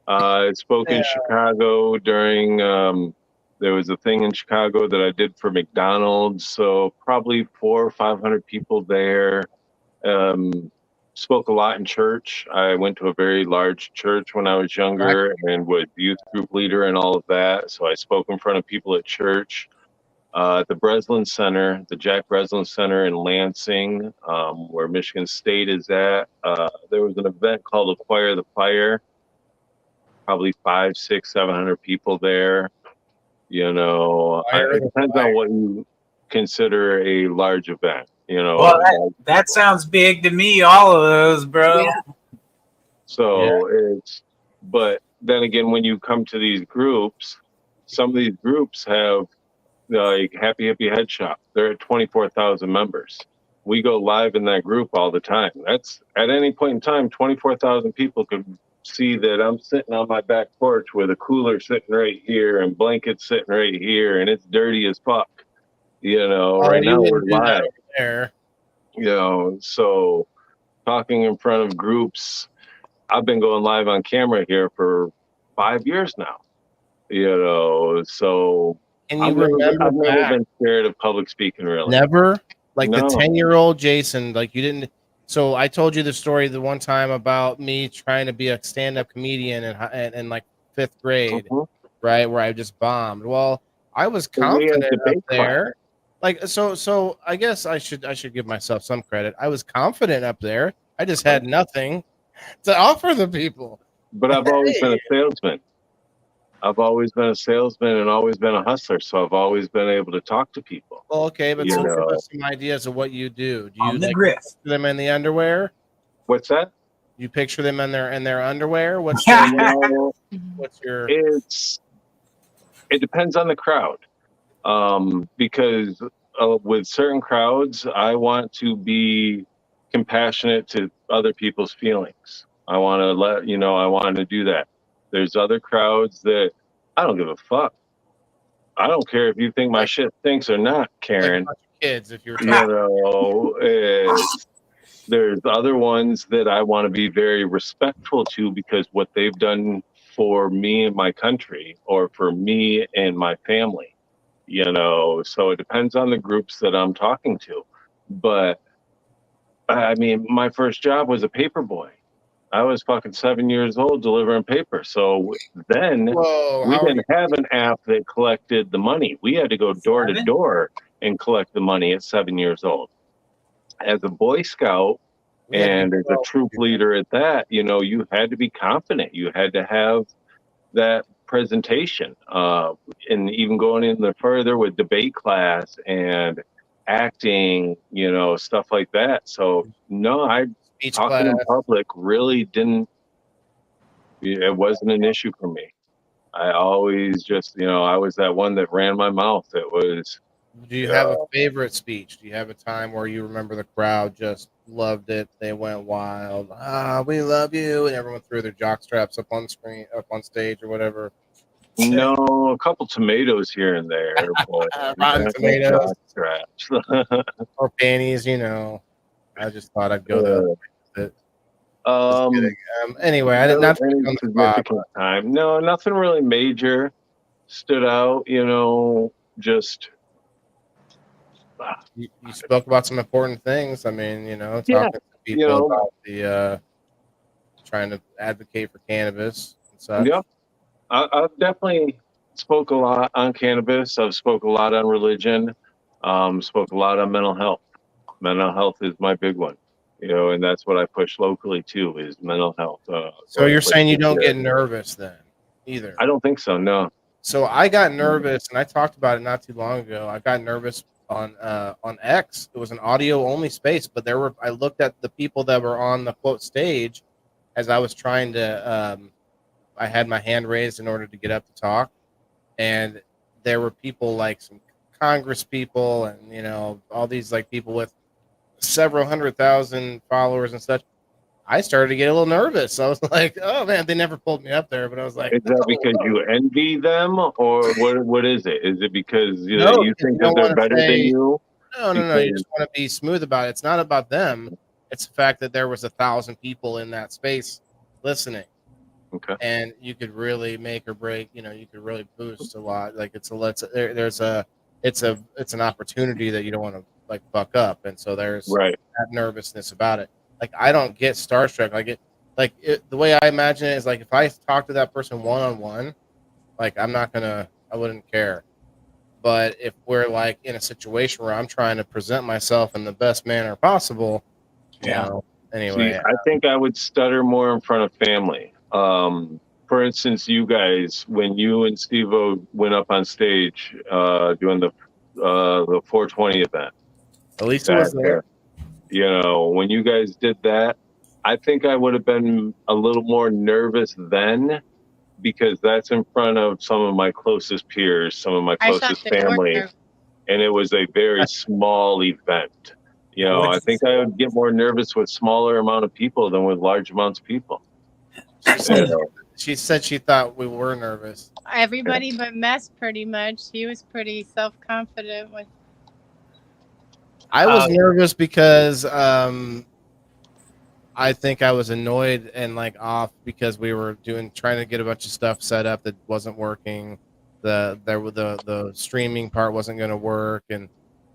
I spoke in Chicago during, there was a thing in Chicago that I did for McDonald's, so probably 400 or 500 people there. Spoke a lot in church. I went to a very large church when I was younger and was youth group leader and all of that, so I spoke in front of people at church. At the Breslin Center, the Jack Breslin Center in Lansing, where Michigan State is at. There was an event called Acquire the Fire. Probably 500, 600, 700 people there. It depends on what you consider a large event. Well, that sounds big to me. All of those, bro. Yeah. So but then again, when you come to these groups, some of these groups have like Happy Hippie Head Shop. They're at 24,000 members. We go live in that group all the time. That's at any point in time, 24,000 people could see that I'm sitting on my back porch with a cooler sitting right here and blankets sitting right here, and it's dirty as fuck. Right now we're live. There. So talking in front of groups, I've been going live on camera here for 5 years now. So And I've never been scared of public speaking, really. Never? Like the 10-year-old Jason, like you didn't. So I told you the story the one time about me trying to be a stand-up comedian in like 5th grade, right? Where I just bombed. Well, I was confident up there. Like, so I guess I should give myself some credit. I was confident up there. I just had nothing to offer the people. But I've always been a salesman. I've always been a salesman and always been a hustler, so I've always been able to talk to people. Well, okay, but You so give know, us some ideas of what you do. Do you On the like griff. picture them in the underwear? what's that? You picture them in their underwear? What's You the, know, what's your it depends on the crowd. Because with certain crowds, I want to be compassionate to other people's feelings. I want to I want to do that. There's other crowds that I don't give a fuck. I don't care if you think my like shit stinks or not, like a Karen. bunch of kids if you were You talking? know, there's other ones that I want to be very respectful to because what they've done for me and my country or for me and my family. So it depends on the groups that I'm talking to. But I mean, my first job was a paper boy. I was fucking 7 years old delivering paper. So then Whoa, we how are didn't have an app that collected the money. We had to go door to 7? door and collect the money at 7 years old. As a Boy Scout we had to be and as a 12 troop to do that. leader at that, you had to be confident. You had to have that presentation. And even going in the further with debate class and acting, stuff like that. So no, Speech talking class. in public really didn't. It wasn't an issue for me. I always just, I was that one that ran my mouth. It was, Do you have a favorite speech? Do you have a time where you remember the crowd just loved it? They went wild. Ah, we love you, and everyone threw their jock straps up on screen, up on stage, or whatever. no, a couple tomatoes here and there, but Rotten not no tomatoes jock straps. or panties. I just thought I'd go the other way with it. Just um, kidding. Anyway, I did no, not put any you on the spot. significant time. No, nothing really major stood out. Just You spoke about some important things. I mean, yeah, talking to people about the trying to advocate for cannabis and such. yeah. I've definitely spoke a lot on cannabis. I've spoke a lot on religion. Spoke a lot on mental health. Mental health is my big one. And that's what I push locally too is mental health. So you're Like saying you don't there. get nervous then either? I don't think so. No. So I got nervous, and I talked about it not too long ago. I got nervous on X. It was an audio only space, but I looked at the people that were on the quote stage as I was trying to. I had my hand raised in order to get up to talk, and there were people like some Congress people, and all these like people with several 100,000 followers and such. I started to get a little nervous. I was like, "Oh man!" They never pulled me up there, but I was like, Is that "Oh, because you envy them, or what? What is it? Is it because no," you because you think that don't they're want to better than say you? no, no, no. You Because just want to be smooth about it. It's not about them. It's the fact that there was 1,000 people in that space listening, okay, and you could really make or break. You could really boost a lot. Like it's an opportunity that you don't want to like fuck up, and so there's right. that nervousness about it. Like I don't get starstruck. The way I imagine it is like if I talk to that person one on one, like I wouldn't care. But if we're like in a situation where I'm trying to present myself in the best manner possible, Yeah. See, anyway, I think I would stutter more in front of family. For instance, you guys, when you and Steve-O went up on stage doing the 420 event Elisa back was there. there, when you guys did that, I think I would have been a little more nervous then because that's in front of some of my closest peers, some of my I thought closest that you were family, nervous. and it was a very small event. What'd I you think say? I would get more nervous with smaller amount of people than with large amounts of people. She You said know, she said she thought we were nervous. Everybody but Mess, pretty much. He was pretty self-confident with. I Uh, was nervous because I think I was annoyed and like off because we were trying to get a bunch of stuff set up that wasn't working. The streaming part wasn't going to work, and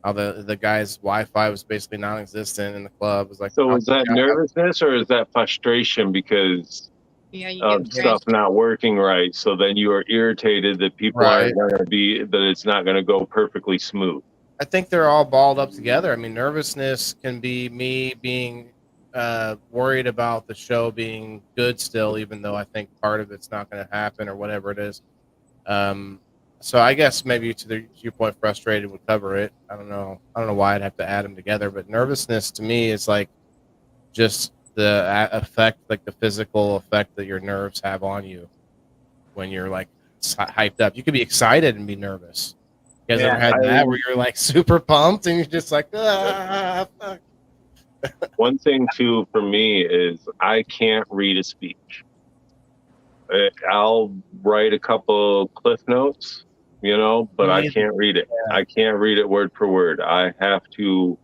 how the guy's Wi-Fi was basically non-existent in the club. It was like, so how is that nervousness or is that frustration because Yeah, you of get stuff stressed. not working right? So then you are irritated that people right? aren't going to that it's not going to go perfectly smooth. I think they're all balled up together. I mean, nervousness can be me being worried about the show being good still, even though I think part of it's not going to happen or whatever it is. So I guess maybe to your point, frustrated would cover it. I don't know why I'd have to add them together, but nervousness to me is like just the effect, like the physical effect that your nerves have on you when you're like hyped up. You could be excited and be nervous. You guys ever had that where you're like super pumped and you're just like, fuck. One thing too for me is I can't read a speech. I'll write a couple cliff notes, but I can't read it. Yeah. I can't read it word for word. I have to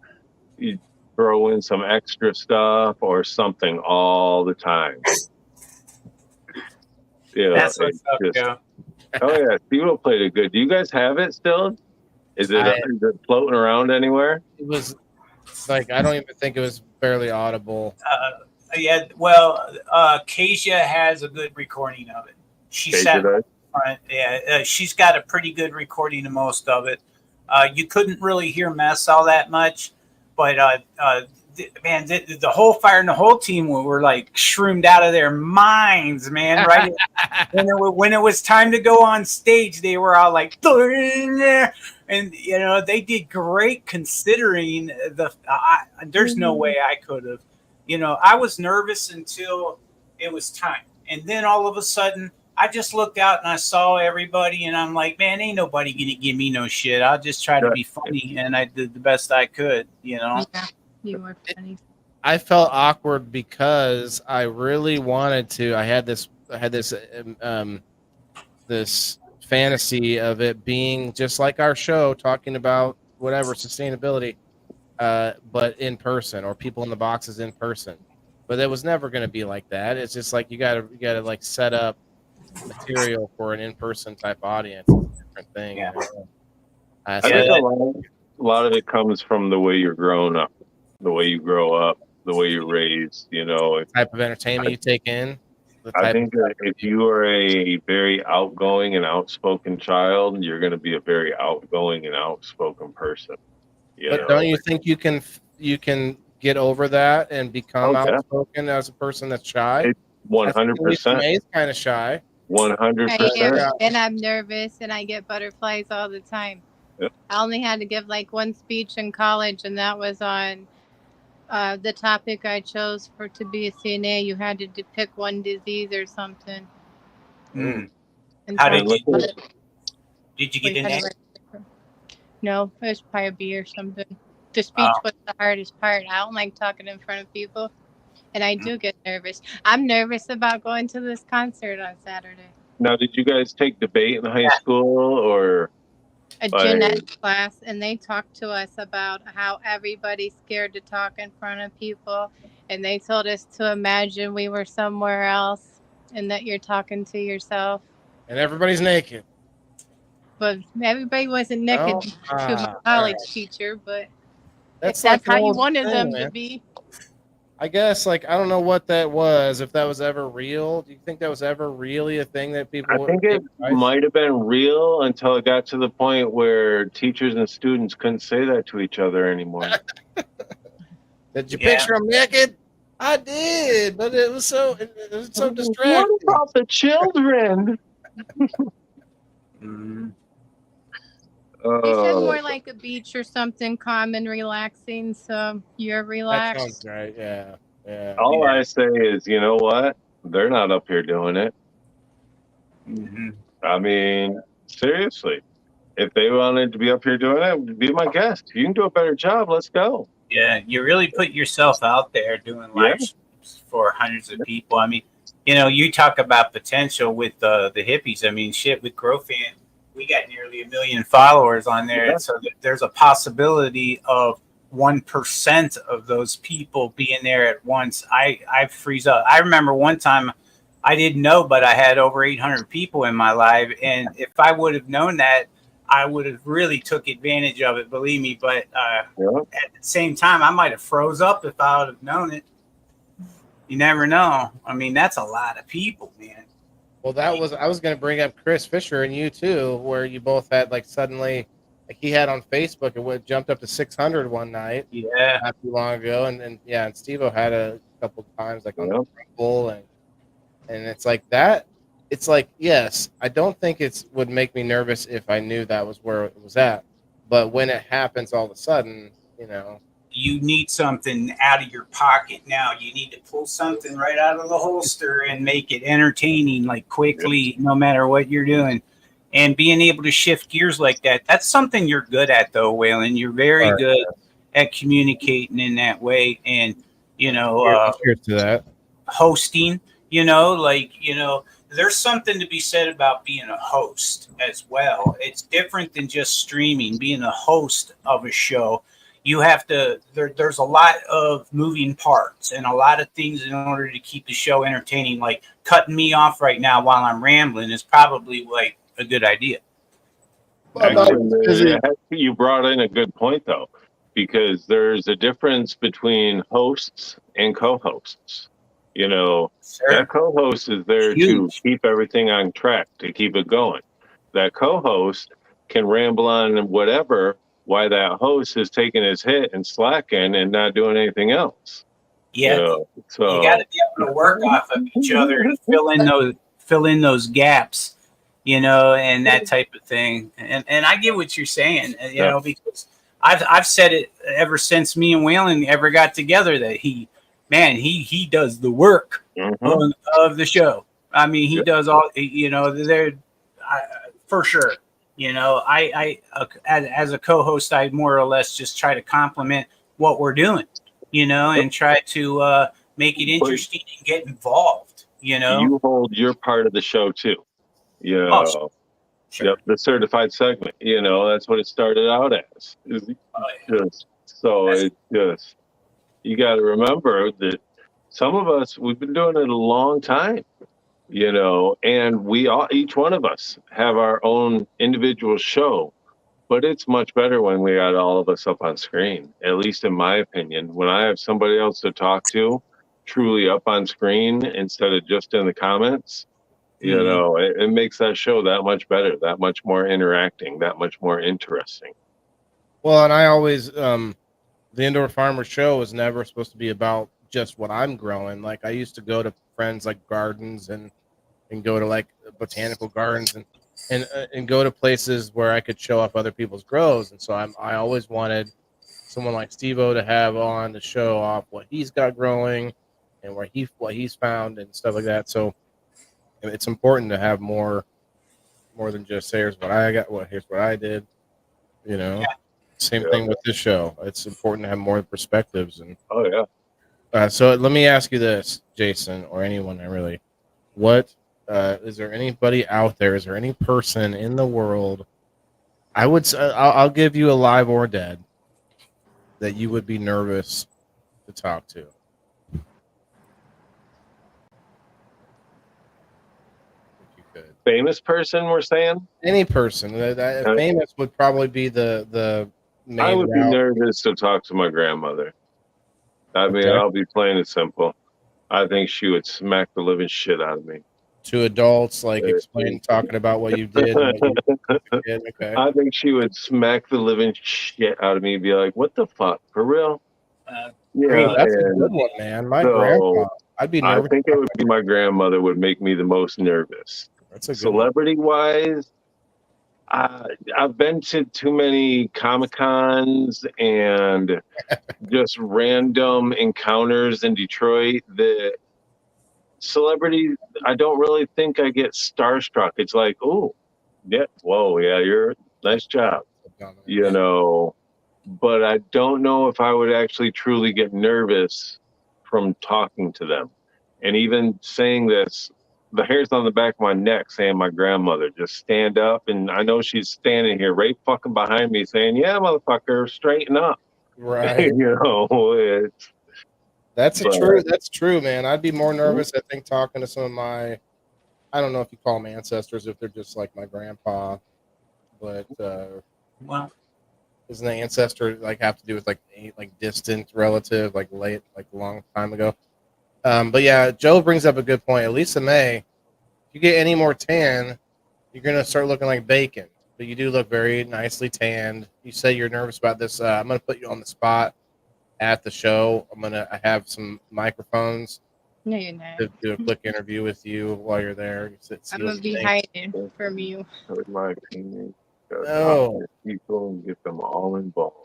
throw in some extra stuff or something all the time. That's what's up, Joe. Oh yeah, Steve played it good. Do you guys have it still? Is it floating around anywhere? It was like, I don't even think it was barely audible. Yeah, well, Kasia has a good recording of it. She sat in front. Yeah, she's got a pretty good recording of most of it. You couldn't really hear Mess all that much, but man, the whole Fire and the whole team were like shroomed out of their minds, man. Right when it was time to go on stage, they were all like, and they did great considering there's no way I could have. I was nervous until it was time. And then all of a sudden, I just looked out and I saw everybody, and I'm like, man, ain't nobody going to give me no shit. I'll just try to be funny. And I did the best I could, Yeah, you were funny. I felt awkward because I really wanted to. I had this this fantasy of it being just like our show, talking about whatever sustainability, but in person, or people in the boxes in person. But it was never going to be like that. It's just like you gotta like set up material for an in-person type audience. It's a different thing. Yeah. I think a lot of it comes from the way you're grown up, the way you grow up, the way you're raised. The type of entertainment you take in. I think that if you are a very outgoing and outspoken child, you're going to be a very outgoing and outspoken person. But don't you think you can get over that and become outspoken as a person that's shy? 100%. Is kind of shy. 100%. And I'm nervous, and I get butterflies all the time. Yep. I only had to give like one speech in college, and that was on the topic I chose to be a CNA. You had to pick one disease or something. Mm. How did you get an A? No, it was probably a B or something. The speech was the hardest part. I don't like talking in front of people, and I do get nervous. I'm nervous about going to this concert on Saturday. Now, did you guys take debate in high school or a gen ed class? And they talked to us about how everybody's scared to talk in front of people, and they told us to imagine we were somewhere else and that you're talking to yourself. And everybody's naked. But everybody wasn't naked to my college teacher, but that's how you wanted them to be. I guess, like, I don't know what that was, if that was ever real. Do you think that was ever really a thing that people... I think it might have been real until it got to the point where teachers and students couldn't say that to each other anymore. Did you picture them naked? I did, but it was so distracting. What about the children? They said more like a beach or something, calm and relaxing, so you're relaxed. That sounds right, yeah. All I say is, you know what? They're not up here doing it. Mm-hmm. I mean, seriously. If they wanted to be up here doing it, be my guest. If you can do a better job, let's go. Yeah, you really put yourself out there doing live streams for hundreds of people. I mean, you talk about potential with the hippies. I mean, shit, with GrowFan, we got nearly 1 million followers on there. Yeah. And so there's a possibility of 1% of those people being there at once. I freeze up. I remember one time I didn't know, but I had over 800 people in my live. And if I would have known that, I would have really took advantage of it, believe me. But at the same time, I might have froze up if I would have known it. You never know. I mean, that's a lot of people, man. Well, I was going to bring up Chris Fisher and you too, where you both had like suddenly, like he had on Facebook, it jumped up to 600 one night. Yeah. Not too long ago. And Steve-O had a couple times like on the Rumble, and it's like that it's like, yes, I don't think it would make me nervous if I knew that was where it was at. But when it happens all of a sudden, you need something out of your pocket now. You need to pull something right out of the holster and make it entertaining, like quickly, no matter what you're doing. And being able to shift gears like that, that's something you're good at, though, Waylon. You're very good at communicating in that way. And, cheers to that. hosting, there's something to be said about being a host as well. It's different than just streaming. Being a host of a show, you have to there's a lot of moving parts and a lot of things in order to keep the show entertaining. Like cutting me off right now while I'm rambling is probably like a good idea. Actually, you brought in a good point though, because there's a difference between hosts and co-hosts. That co-host is there to keep everything on track, to keep it going. That co-host can ramble on whatever, why that host is taking his hit and slacking and not doing anything else. Yeah, so you got to be able to work off of each other and fill in those gaps, and that type of thing. And I get what you're saying, because I've said it ever since me and Waylon ever got together that he does the work of the show. I mean, he does all, for sure. I as a co-host, I more or less just try to compliment what we're doing, and try to make it interesting and get involved. You hold your part of the show too. Sure. Yep, the certified segment. That's what it started out as. You got to remember that some of us, we've been doing it a long time, and each one of us have our own individual show, but it's much better when we got all of us up on screen, at least in my opinion. When I have somebody else to talk to truly up on screen instead of just in the comments, it makes that show that much better, that much more interacting, that much more interesting. Well, and I always, the Indoor Farmer Show was never supposed to be about just what I'm growing. Like I used to go to friends like gardens and go to like botanical gardens and go to places where I could show off other people's grows. And so I always wanted someone like Steve-O to have on to show off what he's got growing and what he's found and stuff like that. So it's important to have more than just here's what I got, here's what I did. Same thing with this show. It's important to have more perspectives. And so let me ask you this, Jason, or anyone really. What is there anybody out there? Is there any person in the world? I'll give you alive or dead that you would be nervous to talk to. Famous person, we're saying? Any person. Famous would probably be the main I would route. be nervous to talk to my grandmother. I mean, I'll be plain and simple. I think she would smack the living shit out of me. To adults, like talking about what you did. And what you did. Okay. I think she would smack the living shit out of me and be like, what the fuck? For real? That's a good one, man. My grandpa. I'd be nervous. I think it would be my grandmother would make me the most nervous. That's a good Celebrity-wise, I've been to too many Comic-Cons and just random encounters in Detroit that celebrity, I don't really think I get starstruck. It's like, oh, yeah, whoa, yeah, you're nice job, but I don't know if I would actually truly get nervous from talking to them. And even saying this, the hairs on the back of my neck saying my grandmother, just stand up. And I know she's standing here right fucking behind me saying, yeah, motherfucker, straighten up. Right. That's true, man. I'd be more nervous, I think, talking to some of my, I don't know if you call them ancestors, if they're just like my grandpa, but doesn't the ancestor like have to do with like distant relative, like late, like a long time ago? But yeah, Joe brings up a good point. At Lisa May, if you get any more tan, you're gonna start looking like bacon. But you do look very nicely tanned. You say you're nervous about this. I'm gonna put you on the spot at the show. I have some microphones. No, you're not. to do a quick interview with you while you're there. See I'm what gonna you be think. hiding from you. In my opinion, gotta talk No. to people and get them all involved.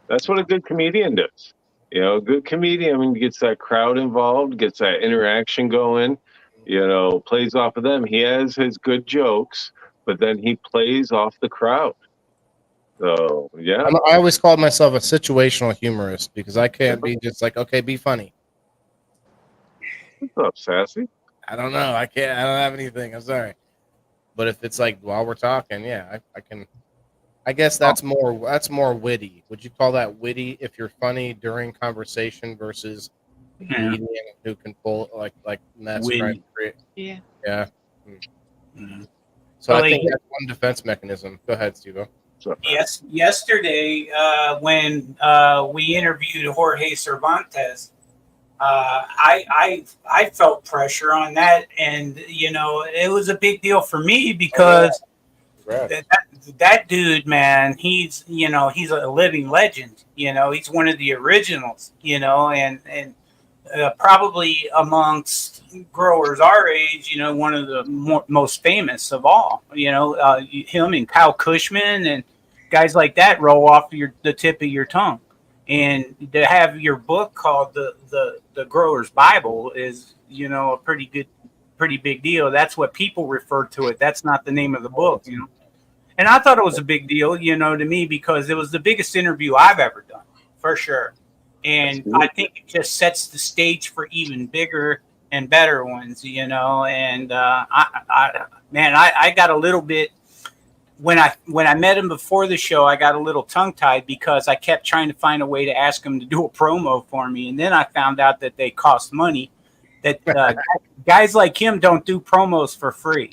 That's what a good comedian does. You know, a good comedian, I mean, gets that crowd involved, gets that interaction going, you know, plays off of them. He has his good jokes, but then he plays off the crowd. So, yeah. I always called myself a situational humorist because I can't be just like, okay, be funny. What's up, Sassy? I don't know. I can't. I don't have anything. I'm sorry. But if it's like while we're talking, yeah, I can. I guess that's more witty. Would you call that witty if you're funny during conversation versus a Yeah. comedian who can pull like that's Witty. right? Yeah. Yeah. Mhm. So Well, I think that's one defense mechanism. Go ahead, Steve. What's up? Yes, yesterday when we interviewed Jorge Cervantes, I felt pressure on that, and you know it was a big deal for me because Congrats. that dude, man, he's he's a living legend. You know, he's one of the originals. You know, and probably amongst growers our age, you know, one of the most famous of all. You know, him and Kyle Cushman and guys like that roll off the tip of your tongue. And to have your book called the Grower's Bible is, you know, a pretty big deal. That's what people refer to it. That's not the name of the book, you know. And I thought it was a big deal, you know, to me because it was the biggest interview I've ever done, for sure. And I think it just sets the stage for even bigger and better ones, you know. And I got a little bit when I met him before the show, I got a little tongue tied because I kept trying to find a way to ask him to do a promo for me, and then I found out that they cost money. That guys like him don't do promos for free.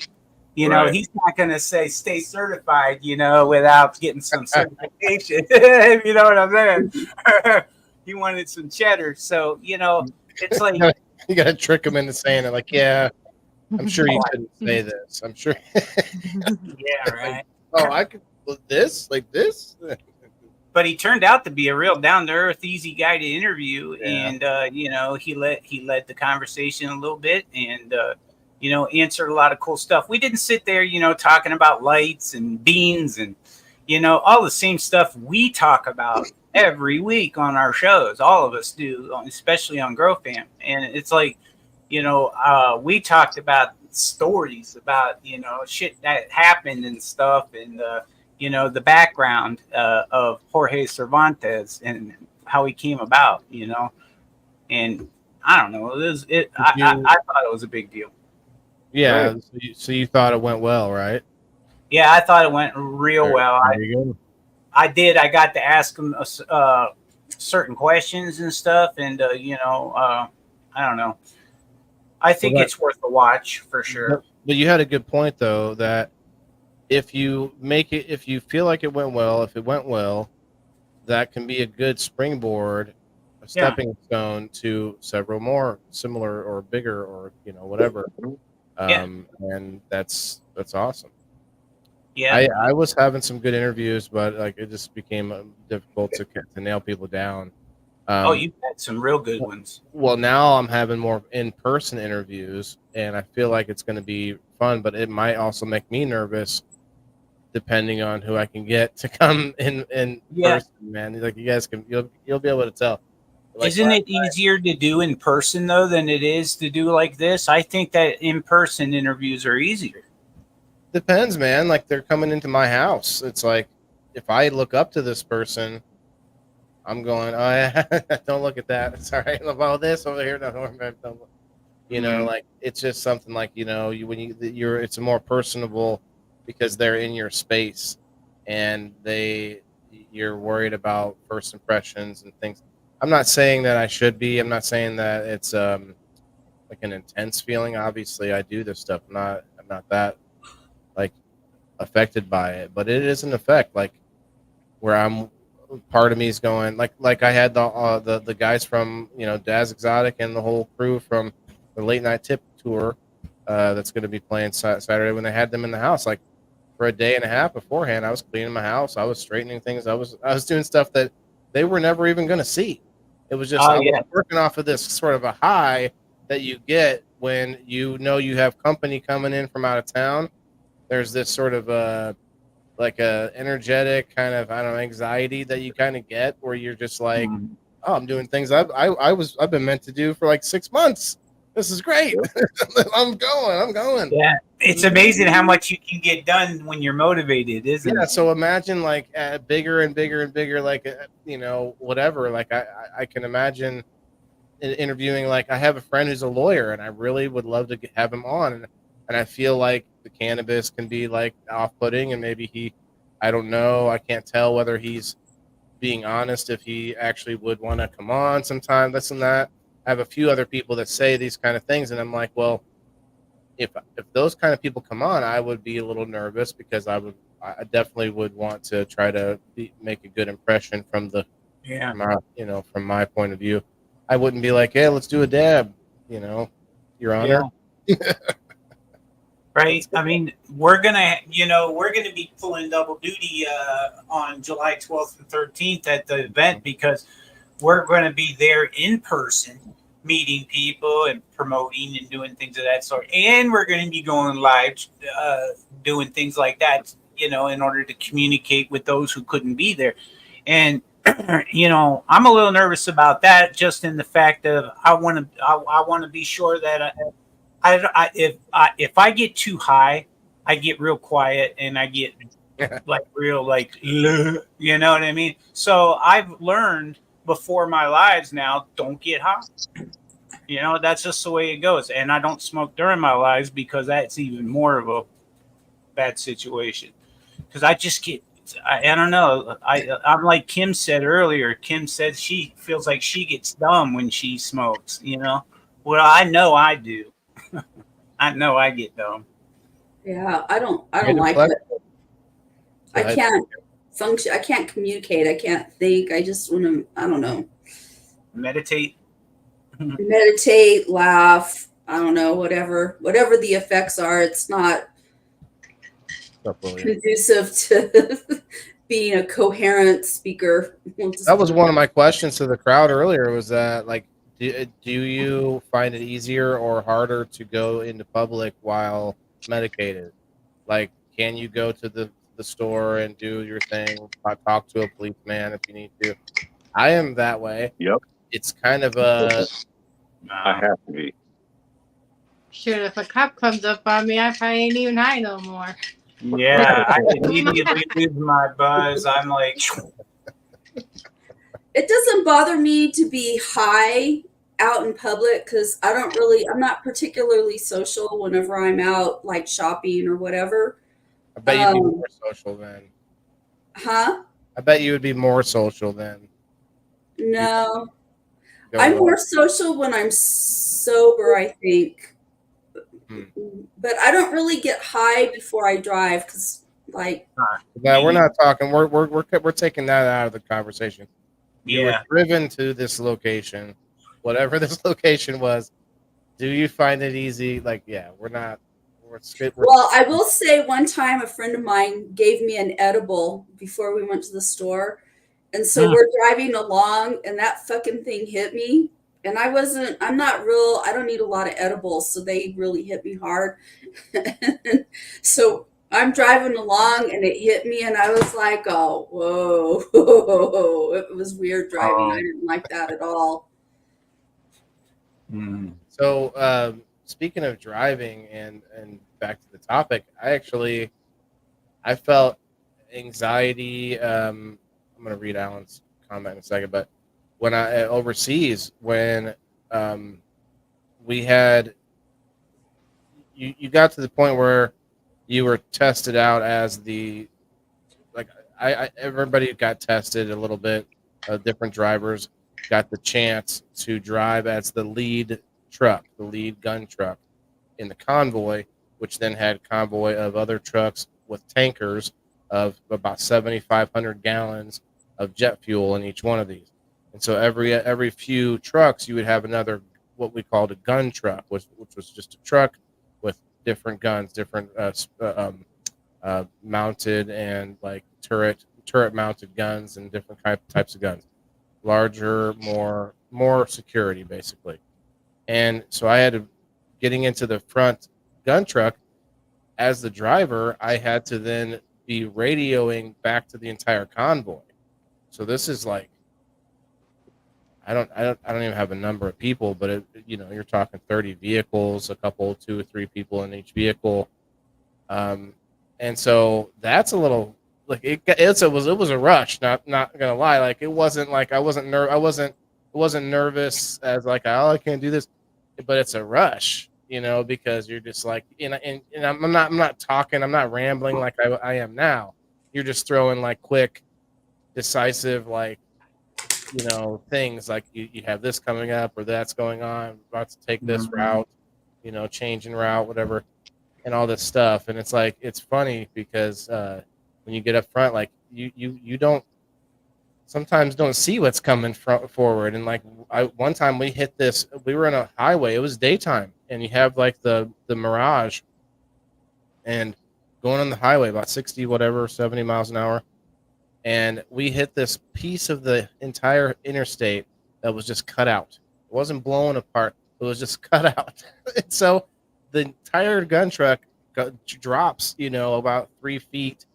You know, Right. he's not going to say stay certified, you know, without getting some certification. You know what I'm saying? He wanted some cheddar. So, you know, it's like, You gotta trick them into saying it. Like, yeah, I'm sure you couldn't say this. I'm sure. yeah, right. Oh, I could this like this. But he turned out to be a real down to earth, easy guy to interview, Yeah. and you know he led the conversation a little bit, and you know answered a lot of cool stuff. We didn't sit there, you know, talking about lights and beans and you know all the same stuff we talk about every week on our shows. All of us do, especially on Grow Fam, and it's like you know we talked about stories about you know shit that happened and stuff, and you know, the background of Jorge Cervantes and how he came about, you know, and I don't know. I thought it was a big deal. Yeah. Right. So you thought it went well, right? Yeah, I thought it went real well. There you go. I did. I got to ask him certain questions and stuff, and you know, I don't know. I think it's worth a watch for sure. But you had a good point though that if you feel like it went well, if it went well, that can be a good springboard, a stepping stone to several more similar or bigger or you know whatever. And that's awesome. Yeah, I was having some good interviews, but like it just became difficult to nail people down. you had some real good ones. Well, now I'm having more in-person interviews, and I feel like it's going to be fun, but it might also make me nervous depending on who I can get to come in person, man. Like you guys can, you'll be able to tell. Like, Isn't it easier to do in person though than it is to do like this? I think that in person interviews are easier. Depends, man. Like they're coming into my house. It's like if I look up to this person, I'm going, oh yeah, don't look at that. It's all right. About this over here, don't. You know, like it's just something like you know, it's a more personable because they're in your space and you're worried about first impressions and things. I'm not saying that I should be. I'm not saying that it's like an intense feeling. Obviously, I do this stuff. I'm not that like affected by it, but it is an effect. Like where I'm, part of me is going like I had the guys from you know Daz Exotic and the whole crew from the late night tip tour that's going to be playing Saturday when they had them in the house. Like for a day and a half beforehand, I was cleaning my house, I was straightening things, I was doing stuff that they were never even going to see. It was just Oh, I was yeah. working off of this sort of a high that you get when you know you have company coming in from out of town. There's this sort of like a energetic kind of, I don't know, anxiety that you kind of get where you're just like, Mhm. oh, I'm doing things I've been meant to do for like 6 months. This is great. I'm going. Yeah, it's amazing how much you can get done when you're motivated, isn't Yeah. it? So imagine like bigger and bigger and bigger, like whatever. Like I can imagine interviewing. Like I have a friend who's a lawyer, and I really would love to have him on. And I feel like the cannabis can be like off-putting, and maybe I don't know. I can't tell whether he's being honest, if he actually would want to come on sometime, this and that. I have a few other people that say these kind of things, and I'm like, well, if those kind of people come on, I would be a little nervous because I definitely would want to try to make a good impression from Yeah. from my point of view. I wouldn't be like, hey, let's do a dab, Your Honor. Yeah. Right. I mean, we're gonna be pulling double duty on July 12th and 13th at the event because we're going to be there in person, meeting people and promoting and doing things of that sort. And we're going to be going live, doing things like that, in order to communicate with those who couldn't be there. And I'm a little nervous about that, just in the fact of I want to be sure that if I get too high, I get real quiet and I get like real you know what I mean? So I've learned before my lives now, don't get high. That's just the way it goes. And I don't smoke during my lives because that's even more of a bad situation. Because I just get, I don't know. I'm like Kim said earlier. Kim said she feels like she gets dumb when she smokes. Well, I know I do. I know I get dumb. Yeah, I don't like it. I can't function. I can't communicate. I can't think. I just want to, I don't know. Meditate, laugh. I don't know, whatever the effects are. It's not conducive to being a coherent speaker. That was one of my questions to the crowd earlier. Was that like, do you find it easier or harder to go into public while medicated? Like, can you go to the store and do your thing, talk to a policeman if you need to? I am that way. Yep. It's kind of a. I have to be. Shit, if a cop comes up on me, I probably ain't even high no more. Yeah, I immediately lose my buzz. I'm like, it doesn't bother me to be high out in public because I'm not particularly social whenever I'm out like shopping or whatever. I bet you'd be more social then. Huh? I bet you would be more social then. No. I'm more social when I'm sober, I think. But I don't really get high before I drive because, no, we're not talking. We're taking that out of the conversation. You were driven to this location, whatever this location was. Do you find it easy? Like, yeah, we're not. Well, I will say one time a friend of mine gave me an edible before we went to the store. And so we're driving along and that fucking thing hit me. And I don't need a lot of edibles. So they really hit me hard. So I'm driving along and it hit me and I was like, oh, whoa. It was weird driving. I didn't like that at all. So speaking of driving and back to the topic, I felt anxiety. I'm going to read Alan's comment in a second, but when I overseas, when we had, you got to the point where you were tested out as everybody got tested a little bit. Different drivers got the chance to drive as the lead gun truck in the convoy, which then had convoy of other trucks with tankers of about 7,500 gallons of jet fuel in each one of these. And so every few trucks, you would have another, what we called a gun truck, which was just a truck with different guns, different mounted and like turret mounted guns and different types of guns, larger, more more security basically. And so I had to, getting into the front gun truck as the driver, I had to then be radioing back to the entire convoy. So this is like, I don't even have a number of people, but it, you're talking 30 vehicles, a couple, 2 or 3 people in each vehicle. And so that's a little like it was a rush. Not gonna lie, like it wasn't like I wasn't nervous as like, oh, I can't do this, but it's a rush, because you're just like, and I'm not talking, I'm not rambling like I am now. You're just throwing like quick, decisive, like, things like you have this coming up or that's going on, about to take this route, changing route, whatever, and all this stuff. And it's like, it's funny because when you get up front, like you don't sometimes don't see what's coming forward. And like one time we hit this, we were in a highway, it was daytime, and you have like the Mirage and going on the highway about 60 whatever 70 miles an hour, and we hit this piece of the entire interstate that was just cut out. It wasn't blown apart, it was just cut out. And so the entire gun truck drops, about 3 feet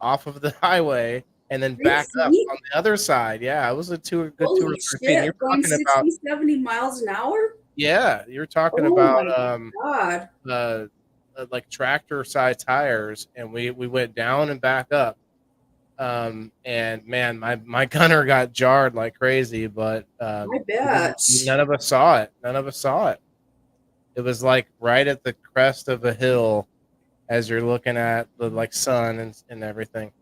off of the highway, and then back up on the other side. Yeah, it was a good 2 or 3 feet. You're going talking 60, about 70 miles an hour? Yeah, you're talking about like tractor size tires, and we went down and back up. And man, my gunner got jarred like crazy, but I bet none of us saw it. It was like right at the crest of a hill as you're looking at the like sun and everything.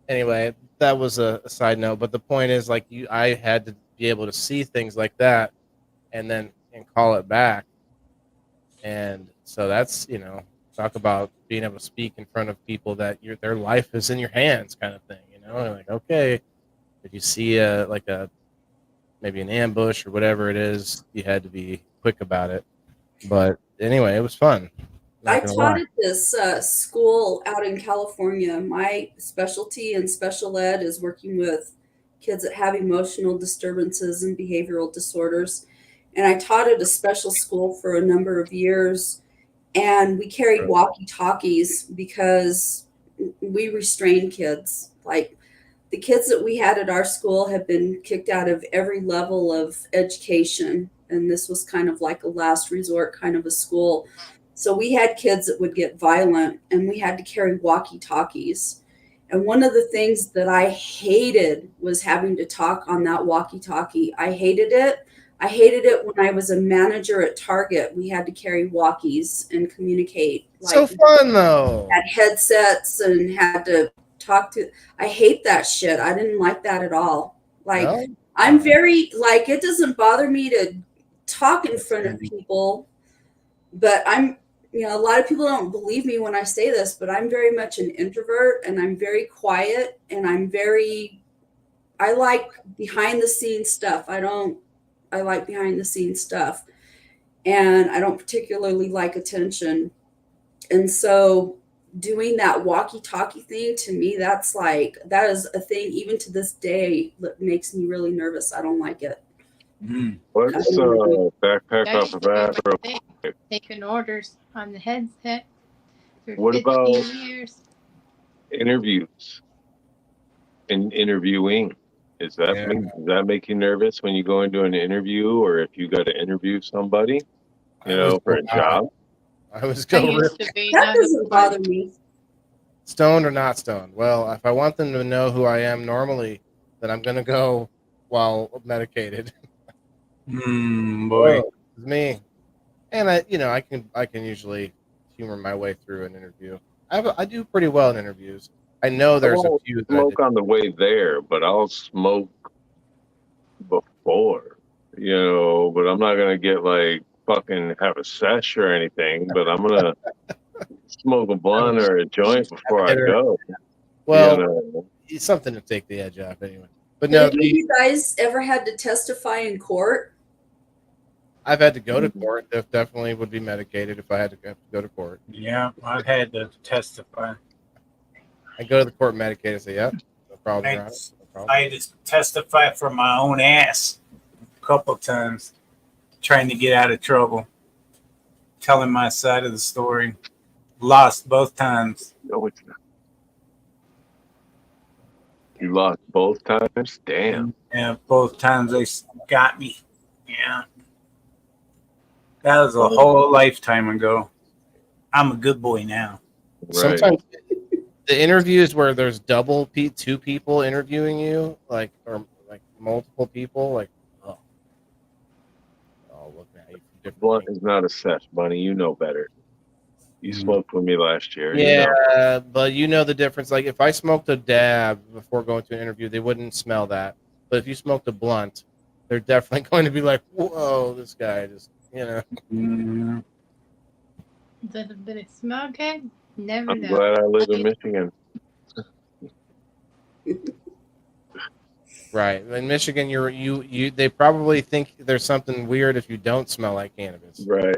Anyway, that was a side note, but the point is, like, I had to be able to see things like that and call it back. And so that's, talk about being able to speak in front of people that their life is in your hands, kind of thing. Like, okay, if you see maybe an ambush or whatever it is, you had to be quick about it. But anyway, it was fun. I taught at this school out in California. My specialty in special ed is working with kids that have emotional disturbances and behavioral disorders. And I taught at a special school for a number of years. And we carried walkie-talkies because we restrain kids. Like, the kids that we had at our school have been kicked out of every level of education. And this was kind of like a last resort kind of a school. So we had kids that would get violent, and we had to carry walkie-talkies. And one of the things that I hated was having to talk on that walkie-talkie. I hated it. I hated it when I was a manager at Target. We had to carry walkies and communicate. So fun, though. Had headsets and had to talk to. I hate that shit. I didn't like that at all. Like, no? I'm very, like, it doesn't bother me to talk in front of people, but I'm, a lot of people don't believe me when I say this, but I'm very much an introvert, and I'm very quiet, and I like behind the scenes stuff. I like behind the scenes stuff, and I don't particularly like attention. And so doing that walkie-talkie thing, to me, that is a thing even to this day that makes me really nervous. I don't like it. What's backpack off of that? Taking orders on the headset for what 15 about years. Interviews and interviewing? Does that make you nervous when you go into an interview, or if you got to interview somebody, for a job? I was going that doesn't bother me. Stoned or not stoned? Well, if I want them to know who I am normally, then I'm going to go while medicated. Boy, it's me. And I can usually humor my way through an interview. I do pretty well in interviews. I know there's a few smoke on the way there, but I'll smoke before, but I'm not gonna get like fucking have a sesh or anything, but I'm gonna smoke a blunt or a joint before I go. Well, it's something to take the edge off anyway. But no, have you guys ever had to testify in court? I've had to go to court. Definitely would be medicated if I had to go to court. Yeah, I've had to testify. I go to the court medicated and say, "Yep, no problem." I had to testify for my own ass. couple times trying to get out of trouble, telling my side of the story. Lost both times. No, it's not. You lost both times? Damn. And both times they got me. Yeah. That was a whole lifetime ago. I'm a good boy now. Right. Sometimes the interviews where there's two people interviewing you, like, or like multiple people, like, oh, look at you from different Blunt angles. is not a set, Bunny. You know better. You smoked with me last year. Yeah, You know. but you know the difference. Like, if I smoked a dab before going to an interview, they wouldn't smell that. But if you smoked a blunt, they're definitely going to be like, "Whoa, this guy just, you know." Mm-hmm. Did it smell good? Never I'm know. glad I live in Michigan. Right. In Michigan, they probably think there's something weird if you don't smell like cannabis. Right.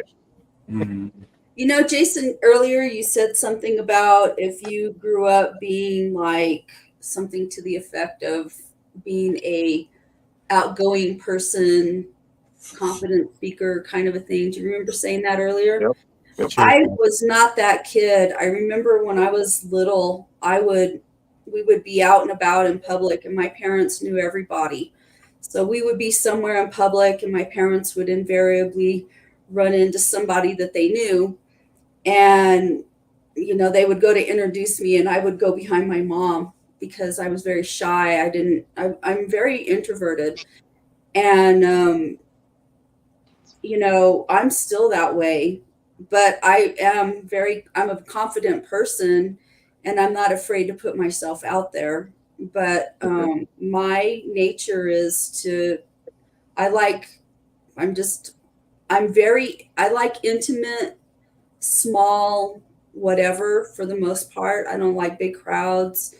Mm-hmm. You know, Jason, earlier you said something about if you grew up being like something to the effect of being a outgoing person, confident speaker kind of a thing. Do you remember saying that earlier? Yep. I was not that kid. I remember when I was little, we would be out and about in public and my parents knew everybody. So we would be somewhere in public and my parents would invariably run into somebody that they knew. And, you know, they would go to introduce me and I would go behind my mom because I was very shy. I'm very introverted. And, you know, I'm still that way, but I'm a confident person and I'm not afraid to put myself out there. But my nature is I like, I like intimate, small, whatever for the most part. I don't like big crowds.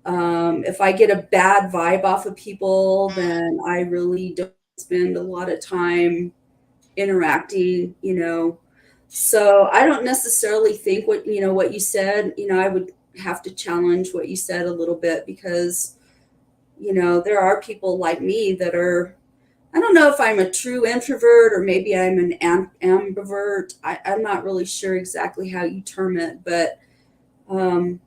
If I get a bad vibe off of people, then I really don't spend a lot of time interacting, you know. So I don't necessarily think what you said, you know, I would have to challenge what you said a little bit because, you know, there are people like me that are, I don't know if I'm a true introvert or maybe I'm an ambivert. I'm not really sure exactly how you term it, but I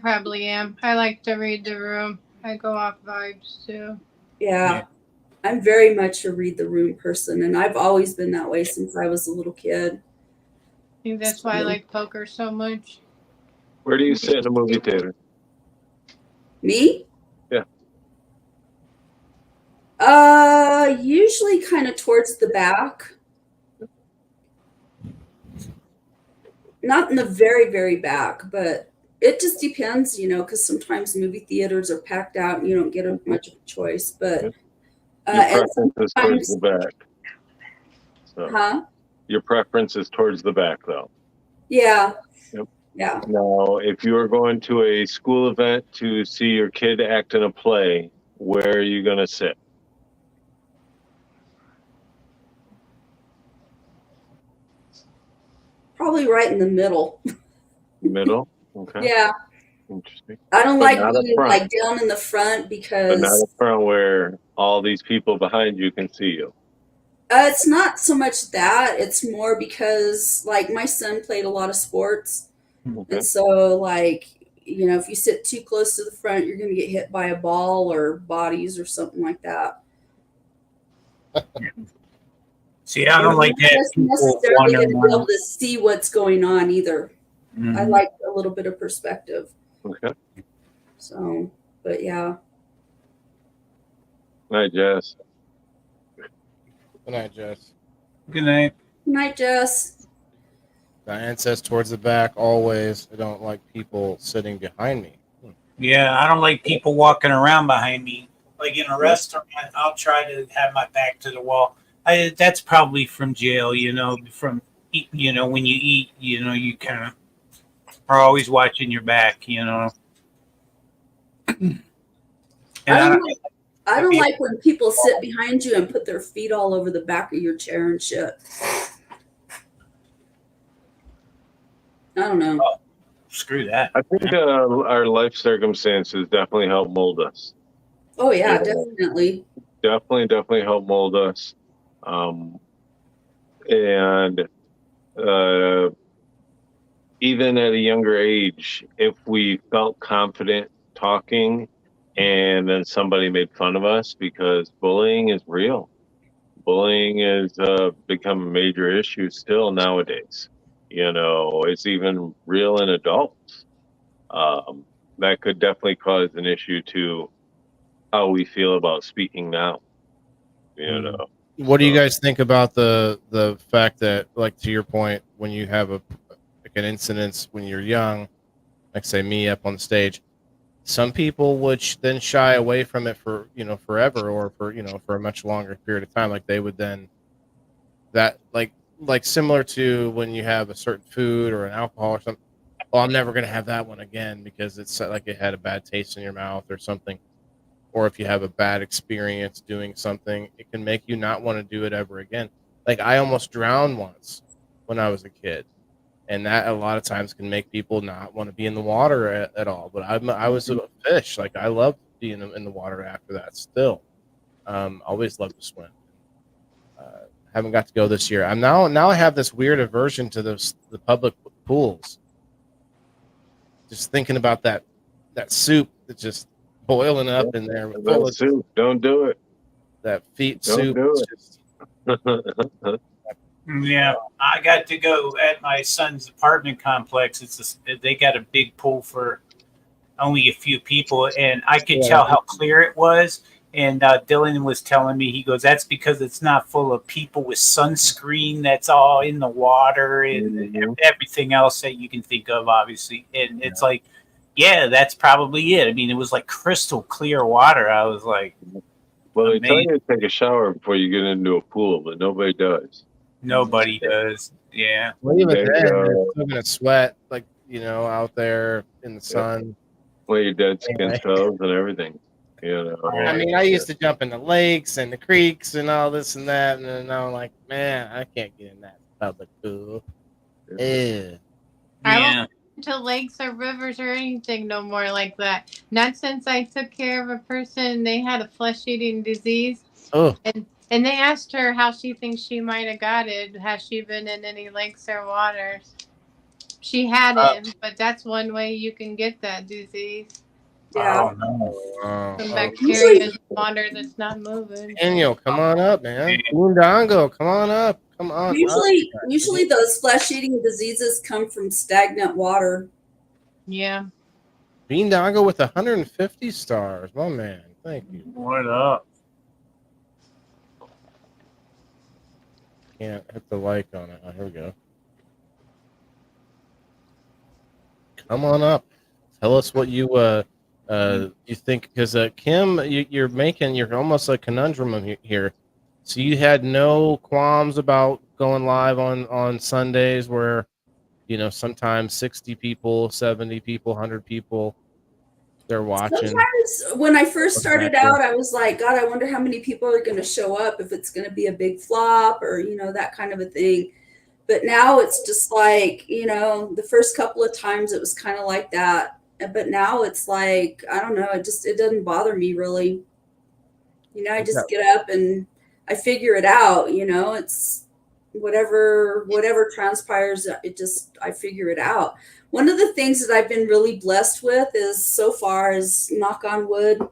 probably am. I like to read the room. I go off vibes too. yeah. I'm very much a read the room person, and I've always been that way since I was a little kid. I think that's why I like poker so much. Where do you sit in a movie theater? Me? Yeah. Usually kind of towards the back. Not in the very, very back, but it just depends, you know, because sometimes movie theaters are packed out and you don't get much of a choice. But your preference is towards the back. So. Your preference is towards the back, though. Yeah. Yep. Yeah. Now, if you are going to a school event to see your kid act in a play, where are you going to sit? Probably right in the middle. Middle? Okay. Yeah. Interesting. I don't like being like down in the front because. But not up front where all these people behind you can see you. It's not so much that. It's more because, like, my son played a lot of sports. Okay. And so, like, you know, if you sit too close to the front, you're going to get hit by a ball or bodies or something like that. See, I don't like that. Necessarily going to be able to see what's going on either. Mm-hmm. I like a little bit of perspective. Okay. So, but yeah. Night, Jess. Good night, Jess. Good night. Good night, Jess. Diane says towards the back always. I don't like people sitting behind me. Yeah, I don't like people walking around behind me. Like in a restaurant, I'll try to have my back to the wall. That's probably from jail, you know, you know, when you eat, you know, you kind of are always watching your back, you know. I don't like when people sit behind you and put their feet all over the back of your chair and shit. I don't know. Oh, screw that. I think our life circumstances definitely help mold us. Oh, yeah, definitely. definitely helped mold us. And even at a younger age, if we felt confident talking and then somebody made fun of us, because bullying is real. Bullying has become a major issue still nowadays. It's even real in adults. That could definitely cause an issue to how we feel about speaking now. What do you guys think about the fact that, like, to your point, when you have an incident when you're young, like say me up on the stage, some people would then shy away from it for forever, or for a much longer period of time. Like they would then that like similar to when you have a certain food or an alcohol or something. Well, I'm never going to have that one again because it's like it had a bad taste in your mouth or something. Or if you have a bad experience doing something, it can make you not want to do it ever again. Like I almost drowned once when I was a kid, and that a lot of times can make people not want to be in the water at all. But I was a fish. Like I loved being in the water after that. Still, always loved to swim. Haven't got to go this year. I'm now I have this weird aversion to the public pools. Just thinking about that soup that's just boiling up in there full of soup. Don't do it. That feet Don't soup. do it. Yeah, I got to go at my son's apartment complex. They got a big pool for only a few people, and I could tell how clear it was. And Dylan was telling me, he goes, that's because it's not full of people with sunscreen that's all in the water and everything else that you can think of, obviously. And it's like, yeah, that's probably it. I mean, it was like crystal clear water. I was like, well, they tell you to take a shower before you get into a pool, but nobody does. Nobody does. Yeah. Well, even then, you're still gonna sweat, like out there in the sun. Well, your dead skin toes and everything. I mean, I used to jump in the lakes and the creeks and all this and that, and then I'm like, man, I can't get in that public pool. Yeah. I won't to lakes or rivers or anything no more like that. Not since I took care of a person. They had a flesh-eating disease. Oh. And they asked her how she thinks she might have got it. Has she been in any lakes or waters? She hadn't, but that's one way you can get that disease. Yeah. Oh, no. Some bacteria in the water that's not moving. Daniel, come on up, man. Boondongo, come on up. Come on. Usually those flesh-eating diseases come from stagnant water. Yeah. Boondongo with 150 stars. My man. Thank you. What up? Can't hit the like on it. Oh, here we go. Come on up. Tell us what you think, because Kim, you're almost a conundrum here. So you had no qualms about going live on Sundays where sometimes 60 people, 70 people, 100 people they're watching. Sometimes when I first started out, I was like, God, I wonder how many people are going to show up, if it's going to be a big flop or that kind of a thing. But now it's just like, the first couple of times it was kind of like that. But now it's like, I don't know, it doesn't bother me really. I just get up and I figure it out, it's whatever transpires, I figure it out. One of the things that I've been really blessed with is, so far as knock on wood,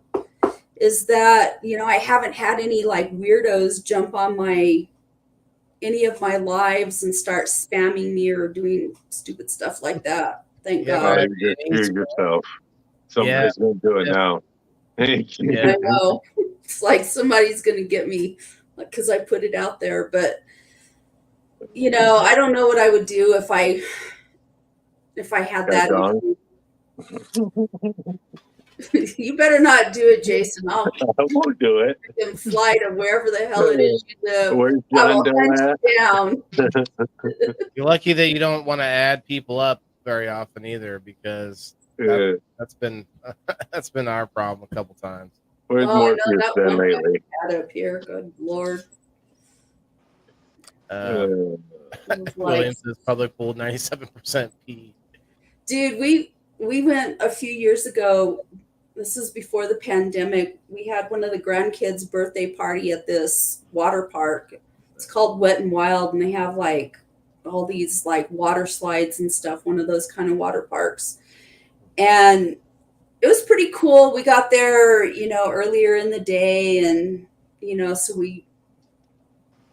is that, I haven't had any like weirdos jump on any of my lives and start spamming me or doing stupid stuff like that. Thank God. You just screwed yourself. Somebody's going to do it now. I know. It's like somebody's going to get me because I put it out there. But, I don't know what I would do if I had that. You better not do it, Jason. I won't do it. And fly to wherever the hell it is you live. Where's John down? You're lucky that you don't want to add people up very often either, because that's been our problem a couple times. Where's Morpheus been lately? Up here, good Lord. Williams says public pool 97% P. Dude, we went a few years ago. this is before the pandemic. We had one of the grandkids' birthday party at this water park. It's called Wet and Wild, and they have like all these like water slides and stuff, one of those kind of water parks. And it was pretty cool. We got there, earlier in the day, and so we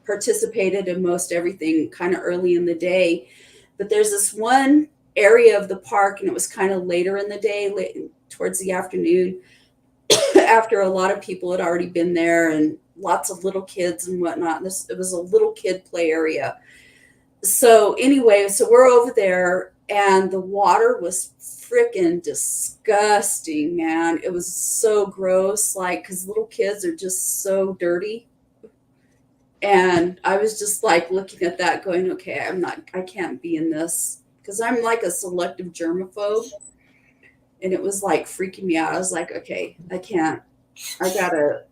participated in most everything kind of early in the day. But there's this one area of the park, and it was kind of later in the day, late towards the afternoon, after a lot of people had already been there and lots of little kids and whatnot. It was a little kid play area. So anyway, so we're over there, and the water was freaking disgusting, man. It was so gross, like, because little kids are just so dirty. And I was just like looking at that going, okay, I can't be in this, because I'm like a selective germaphobe. And it was like freaking me out. I was like, okay, I gotta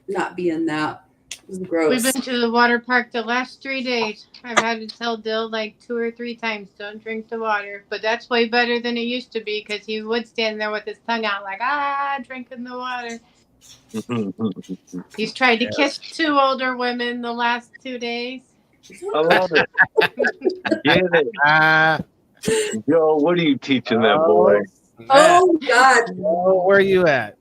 not be in that. It was gross. We've been to the water park the last 3 days. I've had to tell Dill like 2 or 3 times, don't drink the water. But that's way better than it used to be, because he would stand there with his tongue out like, drinking the water. He's tried to kiss 2 older women the last 2 days. I love it. Get it. Yo, what are you teaching that boy? Oh God! Where are you at?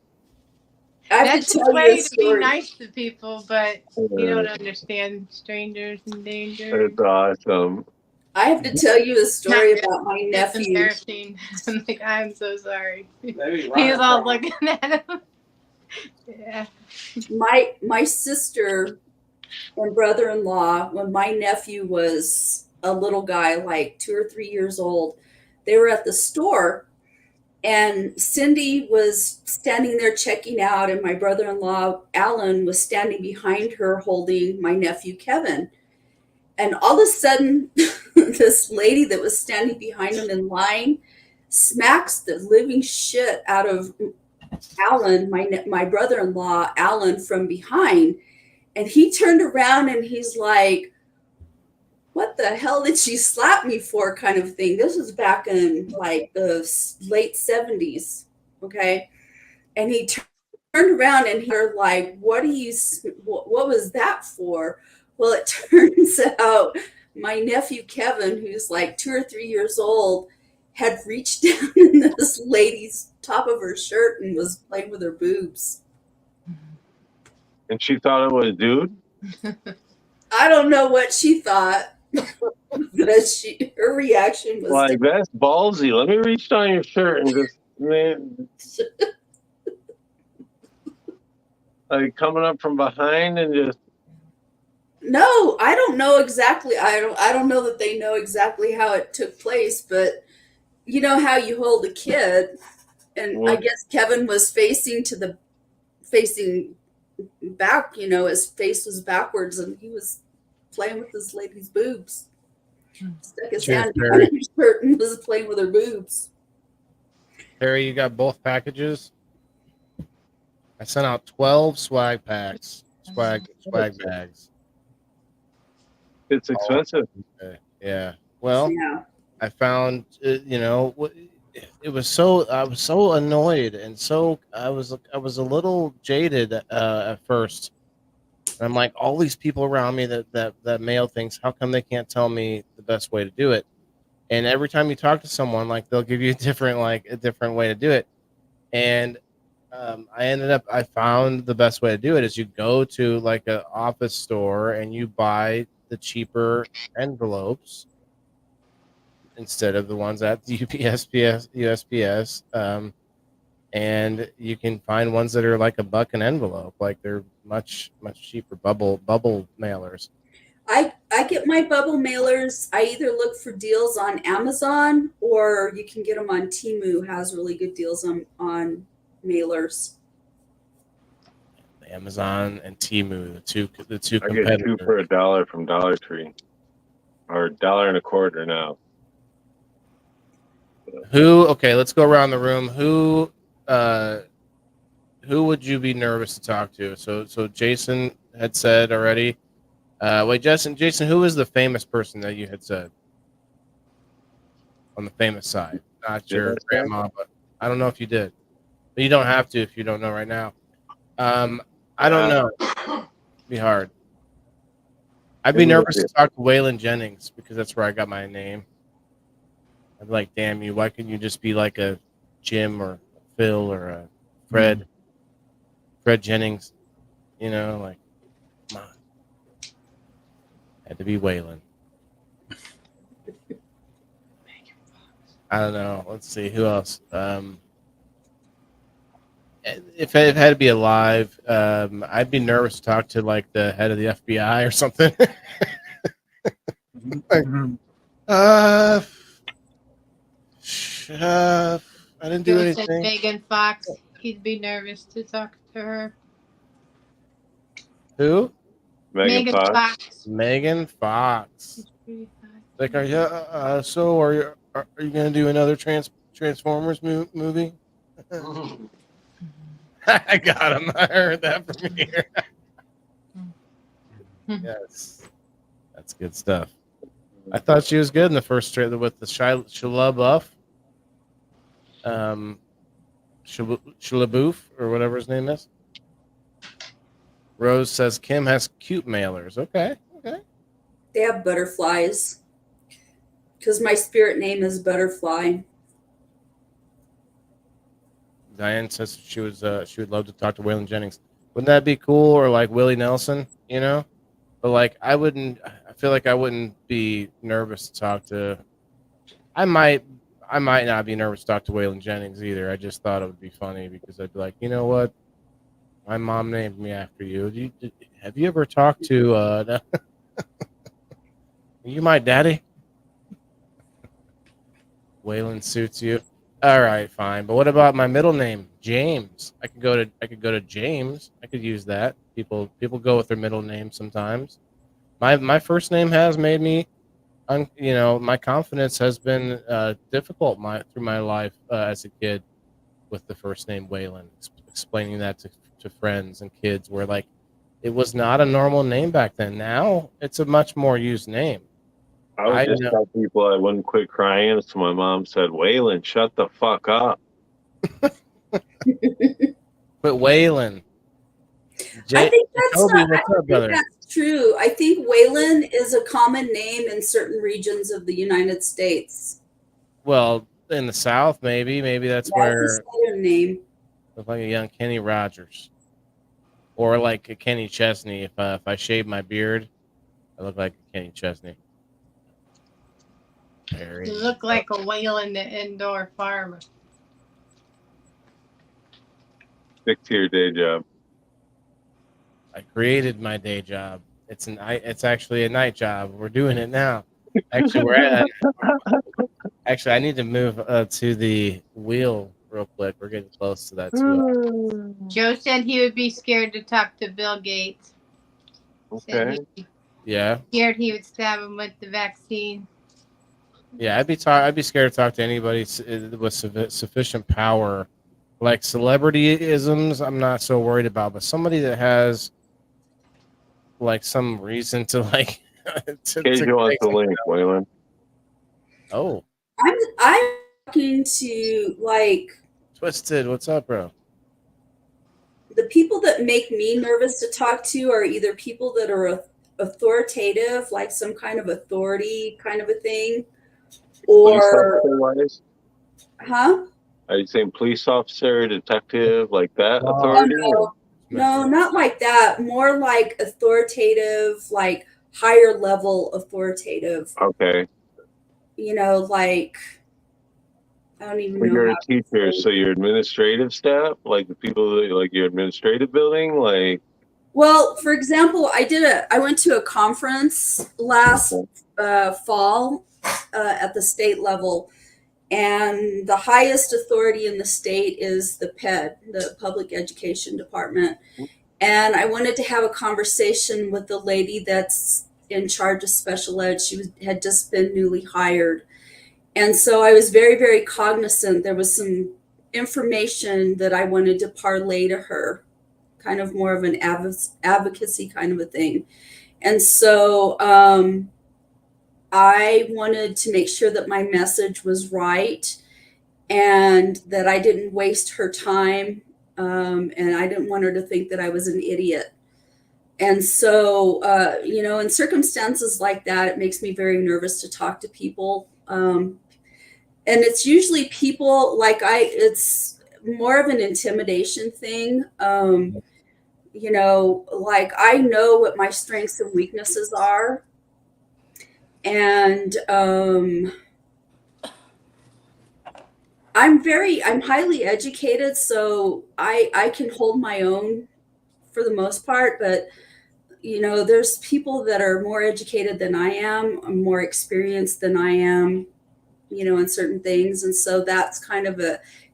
That's the way to be nice to people, but you don't understand strangers in danger. That's awesome. I have to tell you a story about my nephew. Embarrassing. I'm like, I'm so sorry. He's all looking at him. Yeah. My sister and brother-in-law, when my nephew was a little guy, like 2 or 3 years old, they were at the store, and Cindy was standing there checking out, and my brother-in-law Alan was standing behind her holding my nephew Kevin. And all of a sudden, this lady that was standing behind him in line smacks the living shit out of Alan, my brother-in-law Alan, from behind. And he turned around and he's like, what the hell did she slap me for, kind of thing. This was back in like the late 70s. Okay. And he turned around and he's like, what was that for? Well, it turns out my nephew Kevin, who's like 2 or 3 years old, had reached down in this lady's top of her shirt and was playing with her boobs. And she thought it was a dude? I don't know what she thought. But her reaction was like, that's ballsy. Let me reach down your shirt and just, man, like coming up from behind and just. No, I don't know exactly. I don't know that they know exactly how it took place, but you know how you hold a kid, and I guess Kevin was facing back. His face was backwards, and he was playing with this lady's boobs. Stuck his hand on her shirt and was playing with her boobs. Harry, you got both packages? I sent out 12 swag packs, swag bags. It's expensive. Okay. Yeah. Well, yeah. I found, it was so, I was so annoyed, and so I was a little jaded at first. And I'm like, all these people around me that mail things, how come they can't tell me the best way to do it? And every time you talk to someone, like, they'll give you a different way to do it. And I found the best way to do it is you go to like an office store and you buy the cheaper envelopes instead of the ones at the USPS. And you can find ones that are like $1 an envelope, like they're much cheaper bubble mailers. I get my bubble mailers. I either look for deals on Amazon or you can get them on Temu. Has really good deals on mailers. Amazon and Temu, the two I competitors. get 2 for $1 from Dollar Tree, or $1.25 now. Okay, let's go around the room. Who would you be nervous to talk to? So Jason had said already. Wait, Jason, who is the famous person that you had said on the famous side? Not your grandma, but I don't know if you did. But you don't have to if you don't know right now. I don't know. It'd be hard. I'd be nervous to talk to Waylon Jennings because that's where I got my name. I'd be like, damn you, why couldn't you just be like a Jim or Phil or a Fred Jennings? You know, like, come on. Had to be Waylon. I don't know. Let's see. Who else? If it had to be alive, I'd be nervous to talk to like the head of the FBI or something. I didn't do Joe anything. said Megan Fox. He'd be nervous to talk to her. Who? Megan Fox. Megan Fox. Like, are you? So, are you gonna do another Transformers movie? I got him. I heard that from here. Yes, that's good stuff. I thought she was good in the first trailer with the Shia LaBeouf, LaBeouf, or whatever his name is. Rose says Kim has cute mailers. Okay. They have butterflies because my spirit name is Butterfly. Diane says she would love to talk to Waylon Jennings. Wouldn't that be cool? Or like Willie Nelson, you know? But like I feel like I wouldn't be nervous to talk to. I might not be nervous to talk to Waylon Jennings either. I just thought it would be funny because I'd be like, you know what? My mom named me after you. Have you ever talked to are you my daddy? Waylon suits you. All right, fine. But what about my middle name, James? I could go to James. I could use that. People go with their middle name sometimes. My first name has made me, my confidence has been difficult through my life as a kid with the first name Waylon. Explaining that to friends and kids, where like it was not a normal name back then. Now it's a much more used name. I would just tell people I wouldn't quit crying, so my mom said, Waylon, shut the fuck up. But Waylon. I think that's true. I think Waylon is a common name in certain regions of the United States. Well, in the South, maybe that's where it's a Southern name. Look like a young Kenny Rogers, or like a Kenny Chesney. If I shave my beard, I look like a Kenny Chesney. You look like a Waylon the indoor farmer. Stick to your day job. I created my day job. It's actually a night job. We're doing it now. Actually, I need to move to the wheel real quick. We're getting close to that too. Joe said he would be scared to talk to Bill Gates. Okay. Yeah. Scared he would stab him with the vaccine. Yeah, I'd be scared to talk to anybody with sufficient power, like celebrityisms. I'm not so worried about, but somebody that has like some reason to like. You want the link, Waylon? Oh, I'm talking to like Twisted. What's up, bro? The people that make me nervous to talk to are either people that are authoritative, like some kind of authority kind of a thing, or huh? Are you saying police officer, detective, like that authority? No, not like that. More like authoritative, like higher level authoritative. Okay. You know, like I don't even know. You're a teacher, so your administrative staff, like the people that, like your administrative building, like. Well, for example, I went to a conference last fall at the state level, and the highest authority in the state is the PED, the Public Education Department. And I wanted to have a conversation with the lady that's in charge of special ed. She had just been newly hired. And so I was very, very cognizant. There was some information that I wanted to parlay to her, kind of more of an advocacy kind of a thing. And so I wanted to make sure that my message was right. and that I didn't waste her time, and I didn't want her to think that I was an idiot. And so, in circumstances like that, it makes me very nervous to talk to people. And it's usually people it's more of an intimidation thing. Like I know what my strengths and weaknesses are. And I'm highly educated, so I can hold my own for the most part, but there's people that are more educated than I am, more experienced than I am, in certain things. And so that's kind of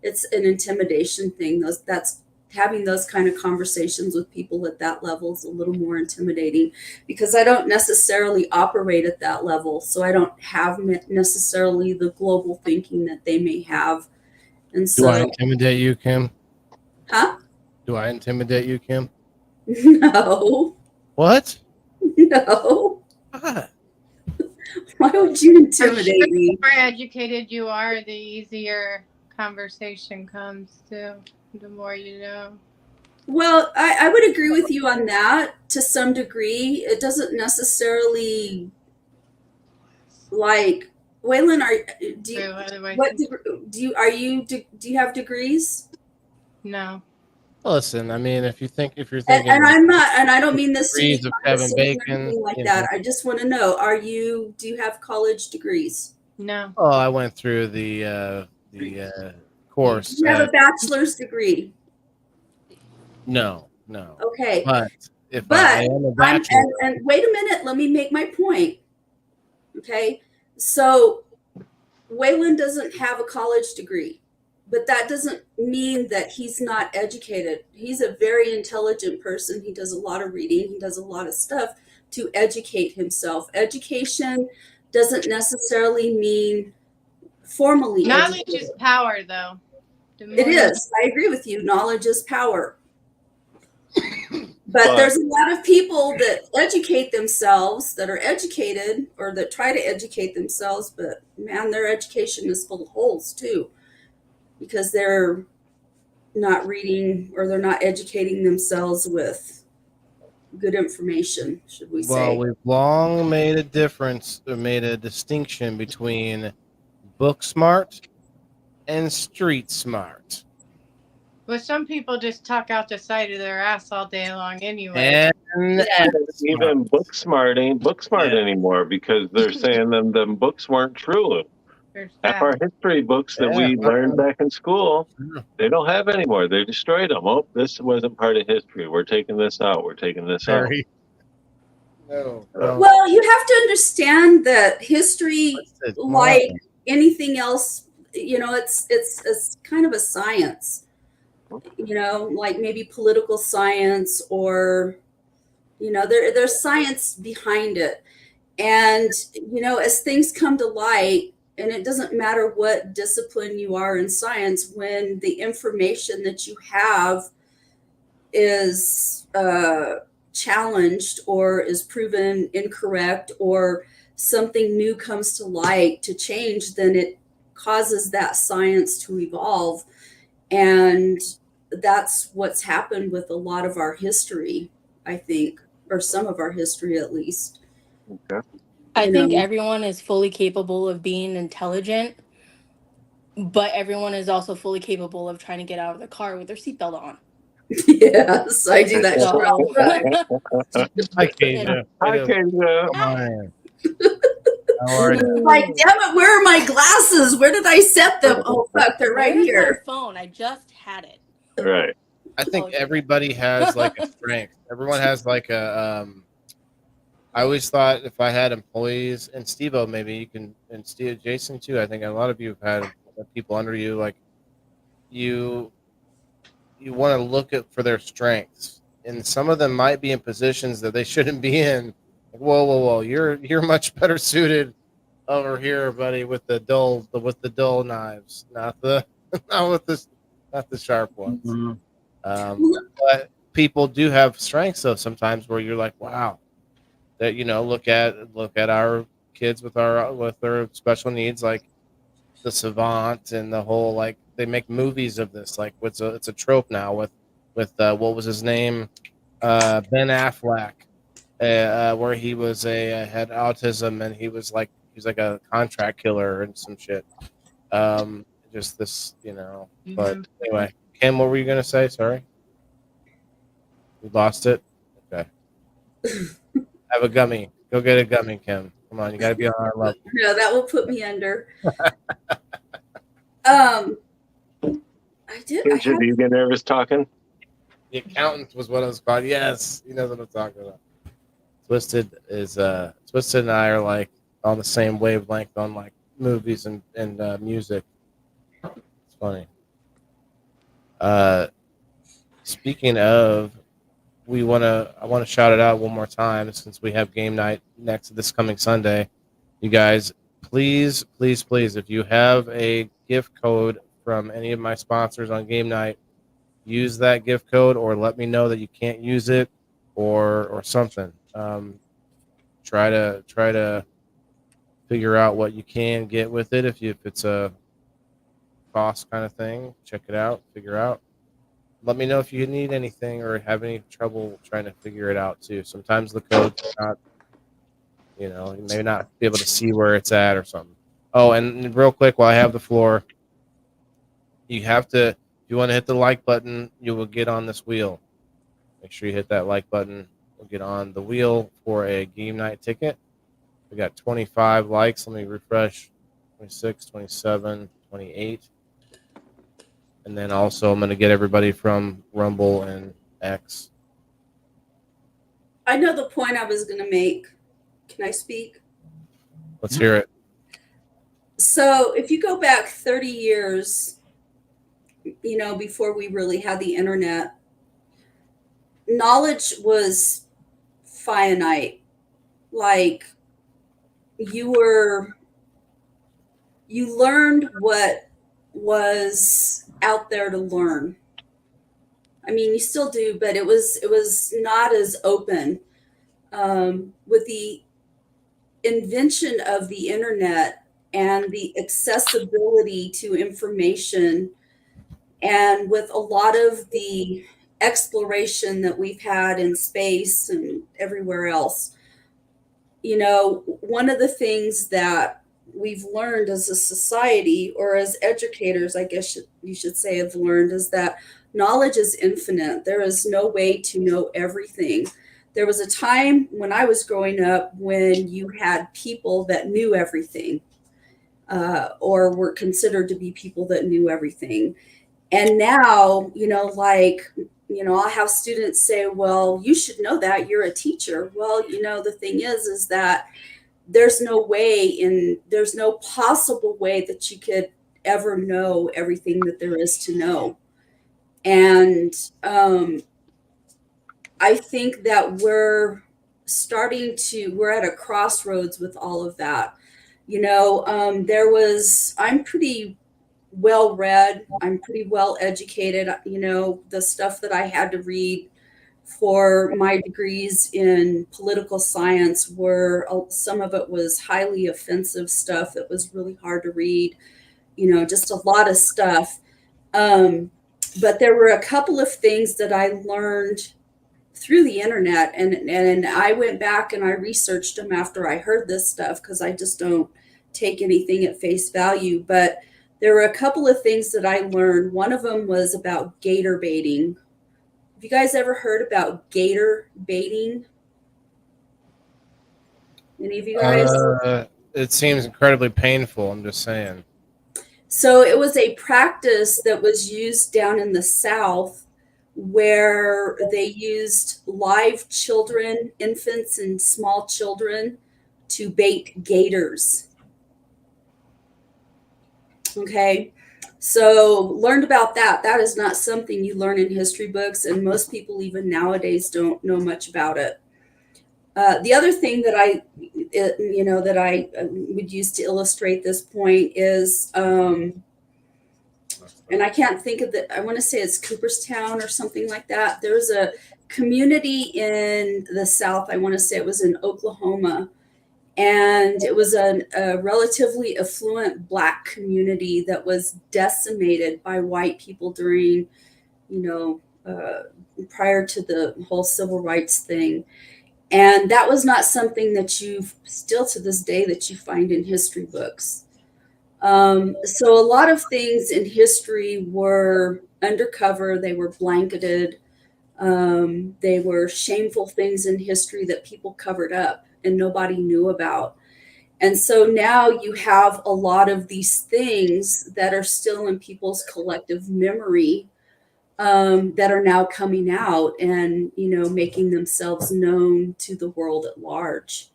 it's an intimidation thing. That's having those kind of conversations with people at that level is a little more intimidating because I don't necessarily operate at that level. So I don't have necessarily the global thinking that they may have. And so, do I intimidate you, Kim? Huh? Do I intimidate you, Kim? No. What? No. What? Why would you intimidate me? The more educated you are, the easier conversation comes too. The more you know. Well, I would agree with you on that to some degree. It doesn't necessarily like Waylon. Do you have degrees? No. Listen, I mean, if you're thinking, And I'm not, and I don't mean this to be degrees of Kevin condescending or Bacon, anything like you that. know. I just want to know: do you have college degrees? No. Oh, I went through the course. Do you have a bachelor's degree? No. Okay. But if I am a bachelor, and wait a minute, let me make my point. Okay, so Waylon doesn't have a college degree, but that doesn't mean that he's not educated. He's a very intelligent person. He does a lot of reading. He does a lot of stuff to educate himself. Education doesn't necessarily mean formally Knowledge educated. is power, though. It is. I agree with you. Knowledge is power. But there's a lot of people that educate themselves, that are educated, or that try to educate themselves, but man, their education is full of holes too, because they're not reading or they're not educating themselves with good information, should we say. Well, we've long made a distinction between book smart and street smart. Well, some people just talk out the side of their ass all day long anyway. And even book smart ain't book smart anymore because they're saying them books weren't true. Half our history books that we learned back in school, they don't have anymore. They destroyed them. Oh, this wasn't part of history. We're taking this out. We're taking this out. No. Well, you have to understand that history, like anything else, it's kind of a science. Like maybe political science, or there's science behind it. And as things come to light, and it doesn't matter what discipline you are in science, when the information that you have is challenged or is proven incorrect, or something new comes to light to change, then it causes that science to evolve. And that's what's happened with a lot of our history, I think, or some of our history at least. Okay. I think everyone is fully capable of being intelligent, but everyone is also fully capable of trying to get out of the car with their seatbelt on. Yes, I do that. Hi, Kasia. Hi, Kasia. How are you? Like, damn it, where are my glasses? Where did I set them? Oh, fuck, they're right Where's here. my phone? I just had it. Right. I think everybody has like a strength. Everyone has like a. I always thought if I had employees, and Steve-O, maybe you can, and Steve, Jason too. I think a lot of you have had people under you. Like you want to look for their strengths, and some of them might be in positions that they shouldn't be in. Like, whoa! You're much better suited over here, buddy, with the dull knives, not the sharp ones. Mm-hmm. But people do have strengths, though. Sometimes where you're like, wow, that look at our kids with their special needs. Like the Savant and the whole, like, they make movies of this. Like, it's a trope now with what was his name, Ben Affleck, where he was had autism and he's like a contract killer and some shit. Just this, But anyway, Kim, what were you gonna say? Sorry, we lost it. Okay, have a gummy. Go get a gummy, Kim. Come on, you gotta be on our level. No, that will put me under. I did. I Do you get nervous talking? The accountant was what I was called. Yes, he knows what I'm talking about. Twisted and I are like on the same wavelength on like movies and music. It's funny. Speaking of, I want to shout it out one more time since we have game night this coming Sunday. You guys, please, if you have a gift code from any of my sponsors on game night, use that gift code or let me know that you can't use it or something. Try to figure out what you can get with it if it's a cost kind of thing. Check it out, figure out. Let me know if you need anything or have any trouble trying to figure it out too. Sometimes the code's not, you may not be able to see where it's at or something. Oh, and real quick, while I have the floor, you have to, if you want to hit the like button, you will get on this wheel. Make sure you hit that like button. We'll get on the wheel for a game night ticket. We got 25 likes. Let me refresh. 26, 27, 28. And then also I'm going to get everybody from Rumble and X. I know the point I was going to make. Can I speak? Let's hear it. So if you go back 30 years, before we really had the internet, knowledge was finite. Like you learned what was out there to learn. I mean, you still do, but it was not as open. With the invention of the internet and the accessibility to information, and with a lot of the exploration that we've had in space and everywhere else, one of the things that we've learned as a society, or as educators, I guess you should say, have learned, is that knowledge is infinite. There is no way to know everything. There was a time when I was growing up when you had people that knew everything, or were considered to be people that knew everything. And now, I'll have students say, well, you should know that, you're a teacher. Well, the thing is that there's no possible way that you could ever know everything that there is to know. And I think that we're at a crossroads with all of that. I'm pretty well read. I'm pretty well educated. The stuff that I had to read for my degrees in political science some of it was highly offensive stuff that was really hard to read, just a lot of stuff. But there were a couple of things that I learned through the internet, and I went back and I researched them after I heard this stuff, because I just don't take anything at face value. But there were a couple of things that I learned. One of them was about gator baiting. Have you guys ever heard about gator baiting? Any of you guys? It seems incredibly painful, I'm just saying. So it was a practice that was used down in the South, where they used live children, infants and small children, to bait gators. Okay, so learned about that. That is not something you learn in history books, and most people even nowadays don't know much about it. The other thing that I would use to illustrate this point is, and I can't think of I want to say it's Cooperstown or something like that. There's a community in the South, I want to say it was in Oklahoma, And it was a relatively affluent Black community that was decimated by white people during, prior to the whole civil rights thing. And that was not something that you still to this day that you find in history books. So a lot of things in history were undercover, they were blanketed, they were shameful things in history that people covered up and nobody knew about. And so now you have a lot of these things that are still in people's collective memory, that are now coming out and, making themselves known to the world at large.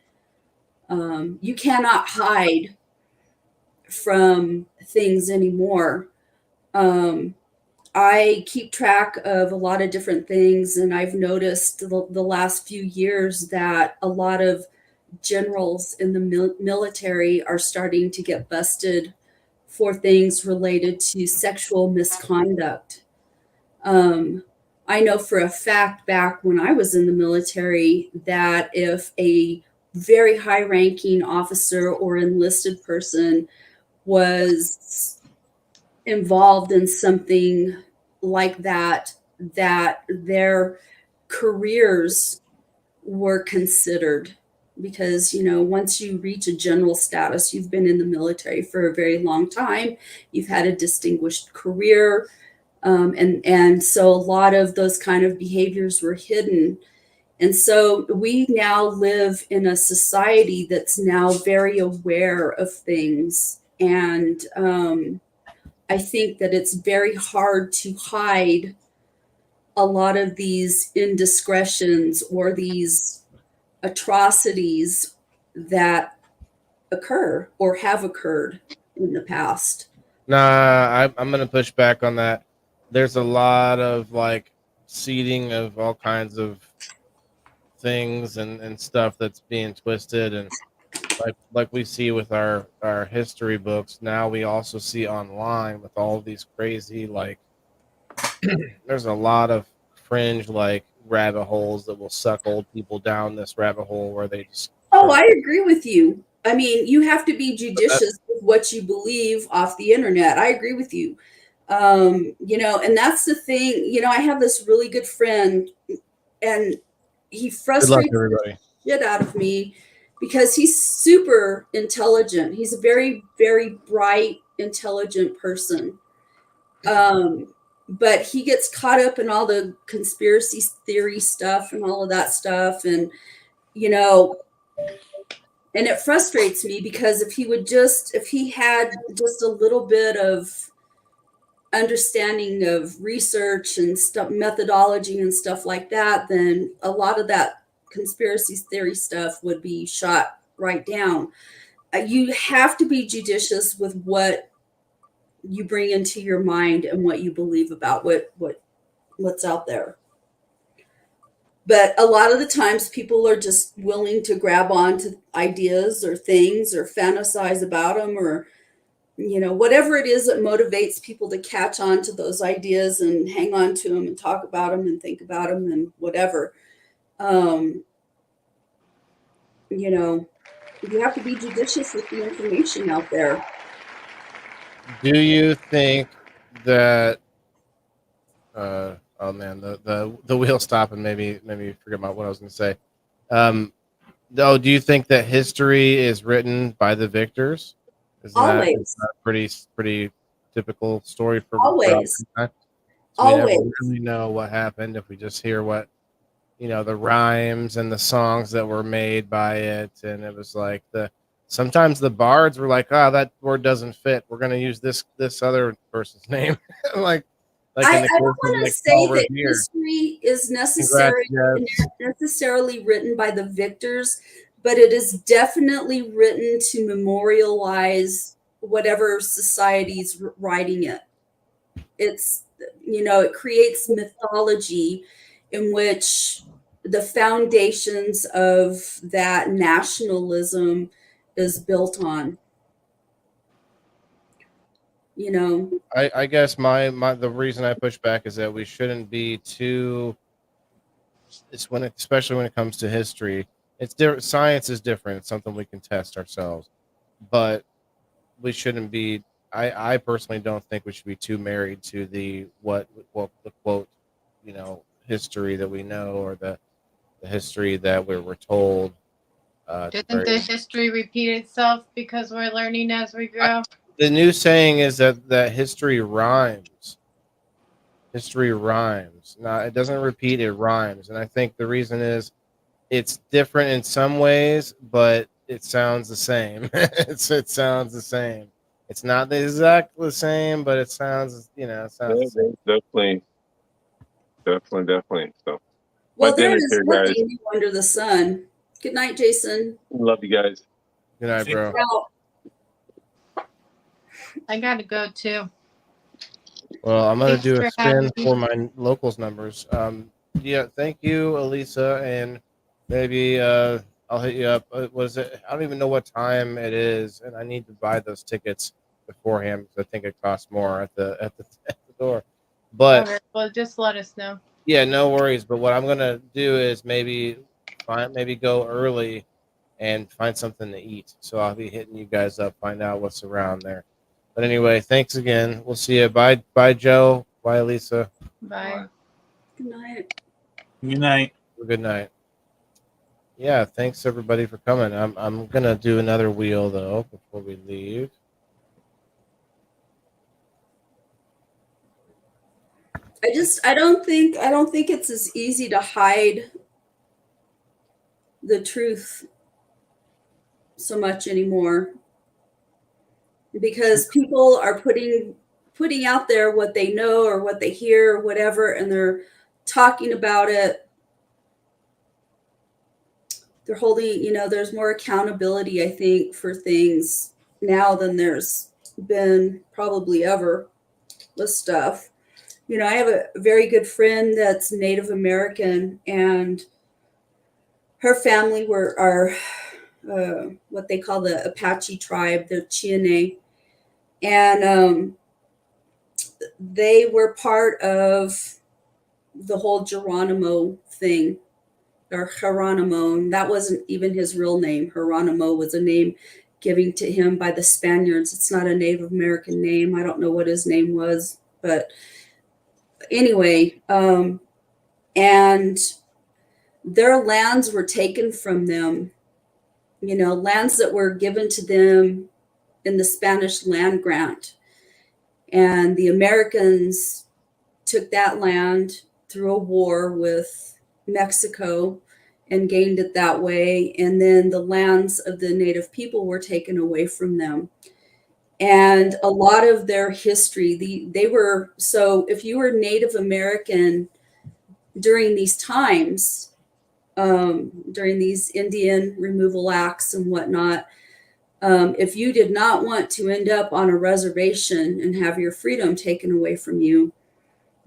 You cannot hide from things anymore. I keep track of a lot of different things, and I've noticed the last few years that a lot of generals in the military are starting to get busted for things related to sexual misconduct. I know for a fact back when I was in the military that if a very high ranking officer or enlisted person was involved in something like that, that their careers were considered, because once you reach a general status, you've been in the military for a very long time, you've had a distinguished career, and so a lot of those kind of behaviors were hidden. And so we now live in a society that's now very aware of things, and I think that it's very hard to hide a lot of these indiscretions or these atrocities that occur or have occurred in the past. Nah, I'm gonna push back on that. There's a lot of like seeding of all kinds of things and stuff that's being twisted, and like we see with our history books. Now we also see online with all these crazy like there's a lot of fringe like rabbit holes that will suck old people down this rabbit hole where they just I agree with you. I mean, you have to be judicious with what you believe off the internet. I agree with you. And that's the thing. I have this really good friend, and he frustrates the shit out of me because he's super intelligent. He's a very, very bright, intelligent person. But he gets caught up in all the conspiracy theory stuff and all of that stuff. And, and it frustrates me because if he had just a little bit of understanding of research and stuff, methodology and stuff like that, then a lot of that conspiracy theory stuff would be shot right down. You have to be judicious with what you bring into your mind and what you believe about what's out there. But a lot of the times people are just willing to grab onto ideas or things or fantasize about them, or whatever it is that motivates people to catch on to those ideas and hang on to them and talk about them and think about them and whatever. You have to be judicious with the information out there. Do you think that oh man, the wheel stop and maybe forget about what I was going to say. Do you think that history is written by the victors? Always. That pretty typical story for always. So always. We never really know what happened if we just hear what the rhymes and the songs that were made by it, and it was like sometimes the bards were like, that word doesn't fit. We're going to use this other person's name, like. I don't want to say that history is necessarily written by the victors, but it is definitely written to memorialize whatever society's writing it. It's, it creates mythology in which the foundations of that nationalism is built on. I guess the reason I push back is that we shouldn't be too, especially when it comes to history, It's different. Science is different. It's something we can test ourselves, but we shouldn't be. I personally don't think we should be too married to the what the quote, history that we know, or the history that we're told. Doesn't the history repeat itself because we're learning as we grow? The new saying is that history rhymes. History rhymes. Now it doesn't repeat; it rhymes, and I think the reason is it's different in some ways, but it sounds the same. It sounds the same. It's not exactly the same, but it sounds, it sounds the same. Definitely. So, Well, my there dinner's is here, guys. nothing new under the sun. Good night, Jason. Love you guys. Good night, bro. Now, I gotta go too. Well, I'm gonna Thanks do a for spin having me. for my locals numbers. Yeah, thank you, Elisa, and maybe I'll hit you up. Was it? I don't even know what time it is, and I need to buy those tickets beforehand because I think it costs more at the at the door. But Okay, well, just let us know. yeah, no worries. But what I'm gonna do is maybe go early and find something to eat. So I'll be hitting you guys up, find out what's around there. But anyway, thanks again. We'll see you. Bye, Joe. Bye, Lisa. Bye. good night. Good night. Good night. Yeah, thanks everybody for coming. I'm gonna do another wheel though before we leave. I don't think it's as easy to hide the truth so much anymore, because people are putting out there what they know or what they hear or whatever, and they're talking about it. They're holding, there's more accountability, I think, for things now than there's been probably ever with stuff. I have a very good friend that's Native American, and her family are what they call the Apache tribe, the Cheyenne, and they were part of the whole Geronimo thing, or Geronimo, and that wasn't even his real name. Geronimo was a name given to him by the Spaniards. It's not a Native American name. I don't know what his name was, but anyway, and their lands were taken from them, lands that were given to them in the Spanish land grant. And the Americans took that land through a war with Mexico and gained it that way. And then the lands of the native people were taken away from them. And a lot of their history, they were, so if you were Native American during these times, during these Indian removal acts and whatnot, if you did not want to end up on a reservation and have your freedom taken away from you,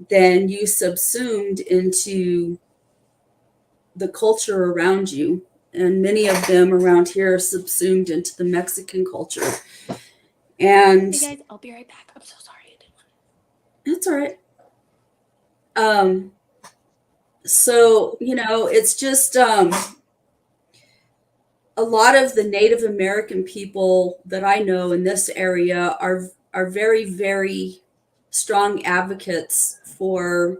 then you subsumed into the culture around you. And many of them around here are subsumed into the Mexican culture. And Hey guys, I'll be right back. I'm so sorry. that's all right. So, it's just a lot of the Native American people that I know in this area are very, very strong advocates for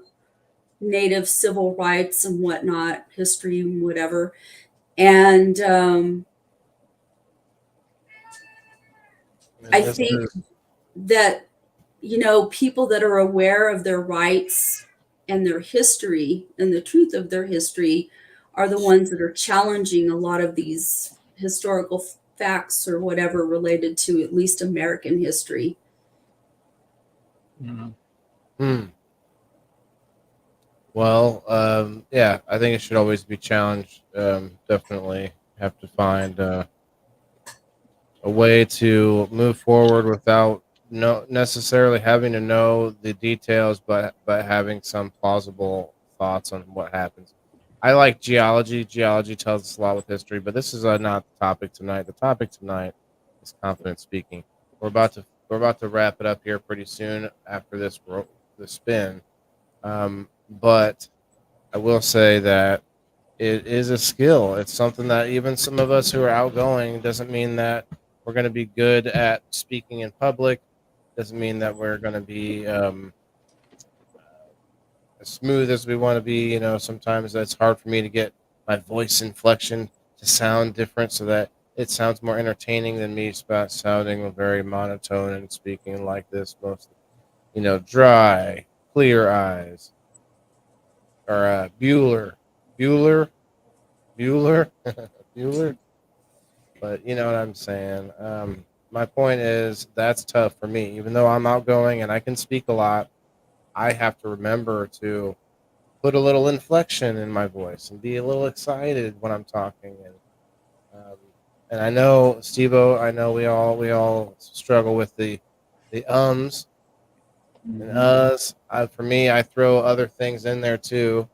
Native civil rights and whatnot, history and whatever. And I think that, people that are aware of their rights and their history and the truth of their history are the ones that are challenging a lot of these historical facts or whatever related to at least American history. Mm-hmm. Well, yeah, I think it should always be challenged. Definitely have to find a way to move forward without necessarily having to know the details, but having some plausible thoughts on what happens. I like geology. Geology tells us a lot with history, but this is not the topic tonight. The topic tonight is confident speaking. We're about to wrap it up here pretty soon after the spin. But I will say that it is a skill. It's something that even some of us who are outgoing doesn't mean that we're going to be good at speaking in public. Doesn't mean that we're going to be as smooth as we want to be. Sometimes it's hard for me to get my voice inflection to sound different so that it sounds more entertaining than me sounding very monotone and speaking like this mostly. Dry, clear eyes. Or Bueller. Bueller? Bueller? But you know what I'm saying. My point is that's tough for me. Even though I'm outgoing and I can speak a lot, I have to remember to put a little inflection in my voice and be a little excited when I'm talking. Um, and I know, Steve-O, I know we all struggle with the ums and us. For me, I throw other things in there too.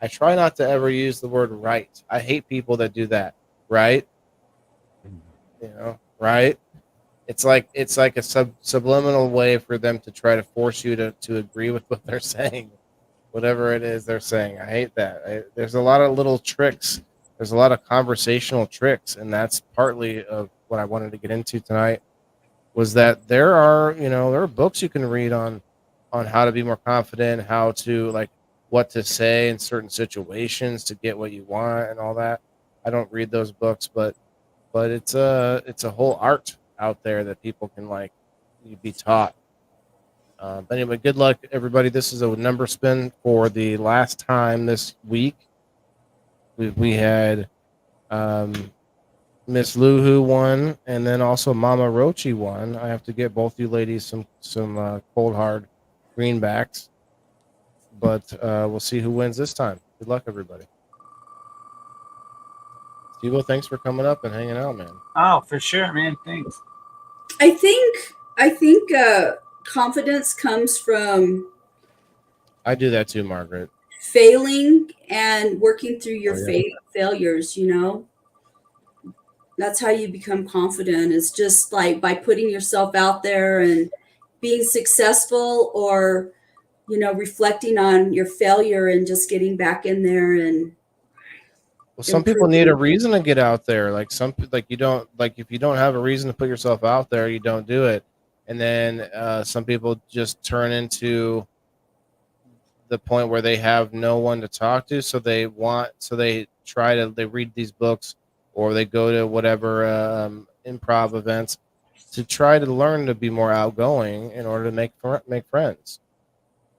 I try not to ever use the word right. I hate people that do that. Right? Right? It's like a subliminal way for them to try to force you to agree with what they're saying, whatever it is they're saying. I hate that. There's a lot of little tricks. There's a lot of conversational tricks, and that's partly of what I wanted to get into tonight. Was that there are books you can read on how to be more confident, how to like what to say in certain situations to get what you want and all that. I don't read those books, but it's a whole art out there that people can like be taught. But anyway, good luck, everybody. This is a number spin for the last time this week. We had Miss Luhu won, and then also Mama Rochi won. I have to get both you ladies some cold hard greenbacks, but we'll see who wins this time. Good luck, everybody. Steve-O, thanks for coming up and hanging out, man. Oh, for sure, man. Thanks. I think confidence comes from I do that too, Margaret. failing and working through your Oh, yeah. failures. That's how you become confident. It's just like by putting yourself out there and being successful, or reflecting on your failure and just getting back in there and Well, some people need a improving. reason to get out there. Like you don't like if you don't have a reason to put yourself out there, you don't do it. And then some people just turn into the point where they have no one to talk to, so they read these books or they go to whatever improv events to try to learn to be more outgoing in order to make friends.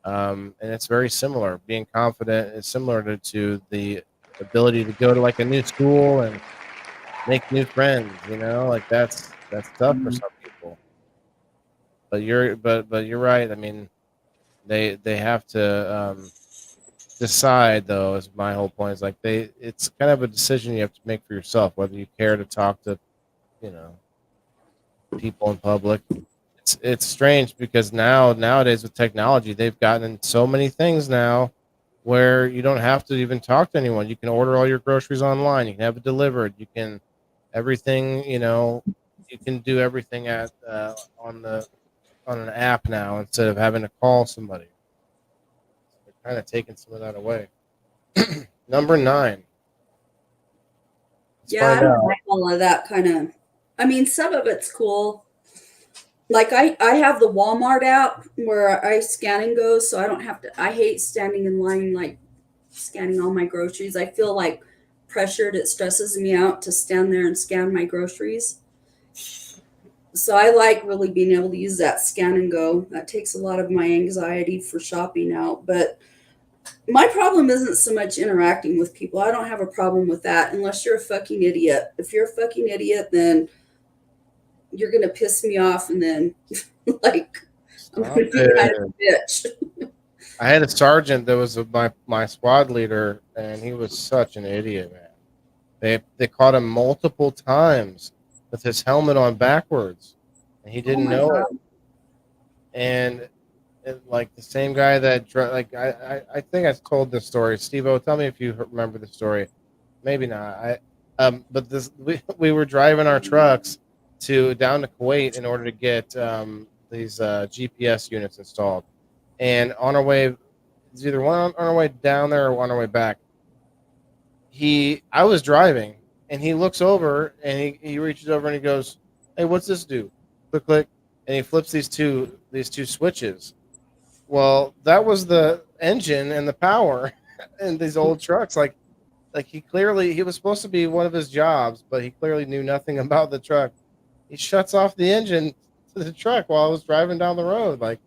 And it's very similar. Being confident is similar to the ability to go to like a new school and make new friends. Like that's tough for some people. But you're right. I mean, they have to decide, though. Is my whole point. Is like it's kind of a decision you have to make for yourself whether you care to talk to people in public. It's strange because nowadays with technology they've gotten so many things now where you don't have to even talk to anyone. You can order all your groceries online. You can have it delivered. You can everything. You can do everything at on an app now instead of having to call somebody. They're kind of taking some of that away. Number 9. Let's Yeah, I find don't out. like all of that kind of. I mean, some of it's cool. Like I have the Walmart app where I scan and go, so I don't have to. I hate standing in line, like scanning all my groceries. I feel like pressured. It stresses me out to stand there and scan my groceries. So I like really being able to use that scan and go. That takes a lot of my anxiety for shopping out. But my problem isn't so much interacting with people. I don't have a problem with that unless you're a fucking idiot. If you're a fucking idiot, then you're gonna piss me off, and then like I'm Stop gonna be kind of it. a bitch. I had a sergeant that was my squad leader, and he was such an idiot, man. They caught him multiple times with his helmet on backwards, and he Oh didn't my know it. god. And like the same guy that like I think I told this story. Steve-O, tell me if you remember the story. Maybe not. But we were driving our trucks down to Kuwait in order to get these GPS units installed, and on our way, it's either one on our way down there or on our way back. I was driving, and he looks over, and he reaches over and he goes, "Hey, what's this do?" Click, click, and he flips these two switches. Well, that was the engine and the power in these old trucks. Like he was supposed to be one of his jobs, but he clearly knew nothing about the truck. He shuts off the engine to the truck while I was driving down the road. Like,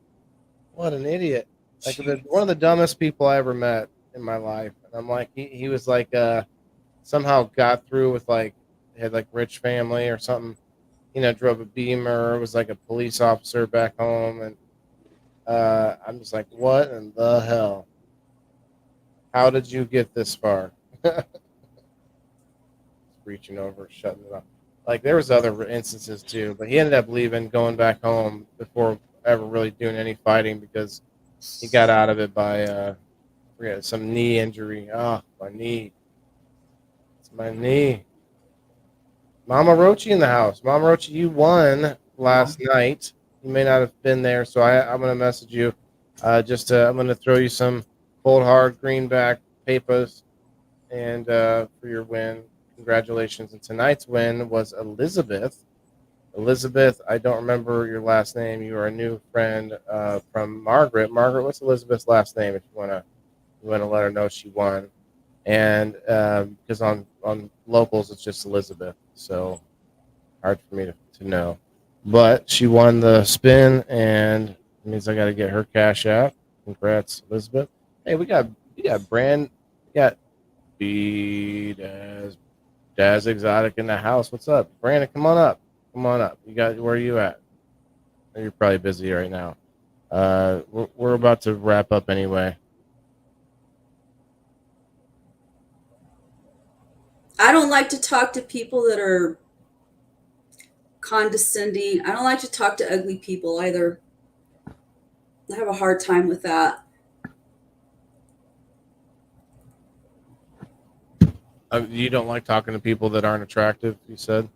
what an idiot! Like one of the dumbest people I ever met in my life. And I'm like, he was like somehow got through with like had like rich family or something. Drove a Beamer, was like a police officer back home, and I'm just like, what in the hell? How did you get this far? Reaching over, shutting it off. Like there was other instances too, but he ended up leaving, going back home before ever really doing any fighting because he got out of it by some knee injury. Oh, my knee. It's my knee. Mama Rochi in the house. Mama Rochi, you won last night. You may not have been there, so I'm going to message you. I'm going to throw you some cold hard greenback papers and for your win. Congratulations. And tonight's win was Elizabeth. Elizabeth, I don't remember your last name. You are a new friend from Margaret. Margaret, what's Elizabeth's last name? If you want to let her know she won. And because on locals it's just Elizabeth, so hard for me to know. But she won the spin, and it means I got to get her cash out. Congrats, Elizabeth. Hey, we got B Daz Exotic in the house. What's up, Brandon? Come on up. Where are you at? You're probably busy right now. We're about to wrap up anyway. I don't like to talk to people that are condescending. I don't like to talk to ugly people either. I have a hard time with that. You don't like talking to people that aren't attractive, you said?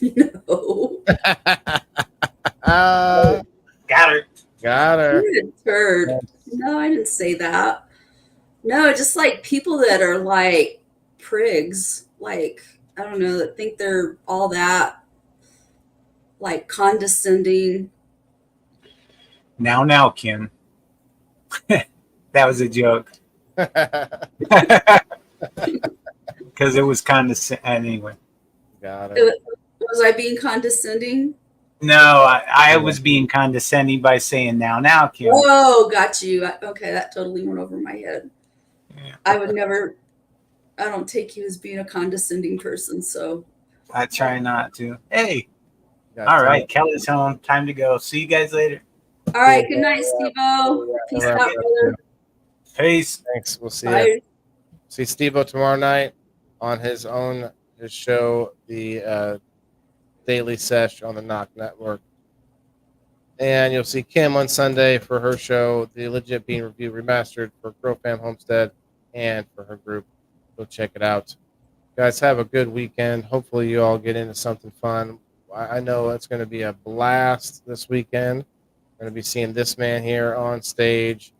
No. Got her. Got her. You're a turd. No, I didn't say that. No, just like people that are like prigs, like, I don't know, that think they're all that, like condescending. Now, Kim. That was a joke. Because it was anyway. Got it. Was I being condescending? No, I was being condescending by saying now, Kim. Oh, got you. Okay, that totally went over my head. Yeah. I don't take you as being a condescending person, so. I try not to. Hey. All right, Kelly's home. Time to go. See you guys later. All right, good night, Steve-O. Peace out, brother. Peace. Thanks. We'll see Bye. you. See Steve-O tomorrow night on his show, the Daily Sesh on the Knock Network. And you'll see Kim on Sunday for her show, The Legit Bean Review Remastered for Grow Fam Homestead and for her group. Go check it out. Guys, have a good weekend. Hopefully you all get into something fun. I know it's going to be a blast this weekend. We're going to be seeing this man here on stage,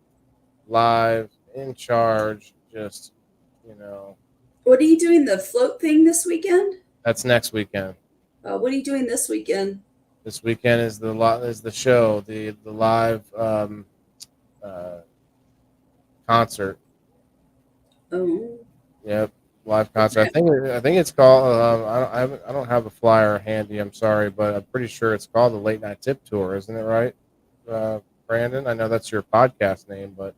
live, in charge, just, What are you doing, the float thing this weekend? That's next weekend. What are you doing this weekend? This weekend is the show, the live concert. Oh. Yep, live concert. Okay. I think it's called. I don't have a flyer handy. I'm sorry, but I'm pretty sure it's called the Late Night Tip Tour, isn't it? Right, Brandon? I know that's your podcast name, but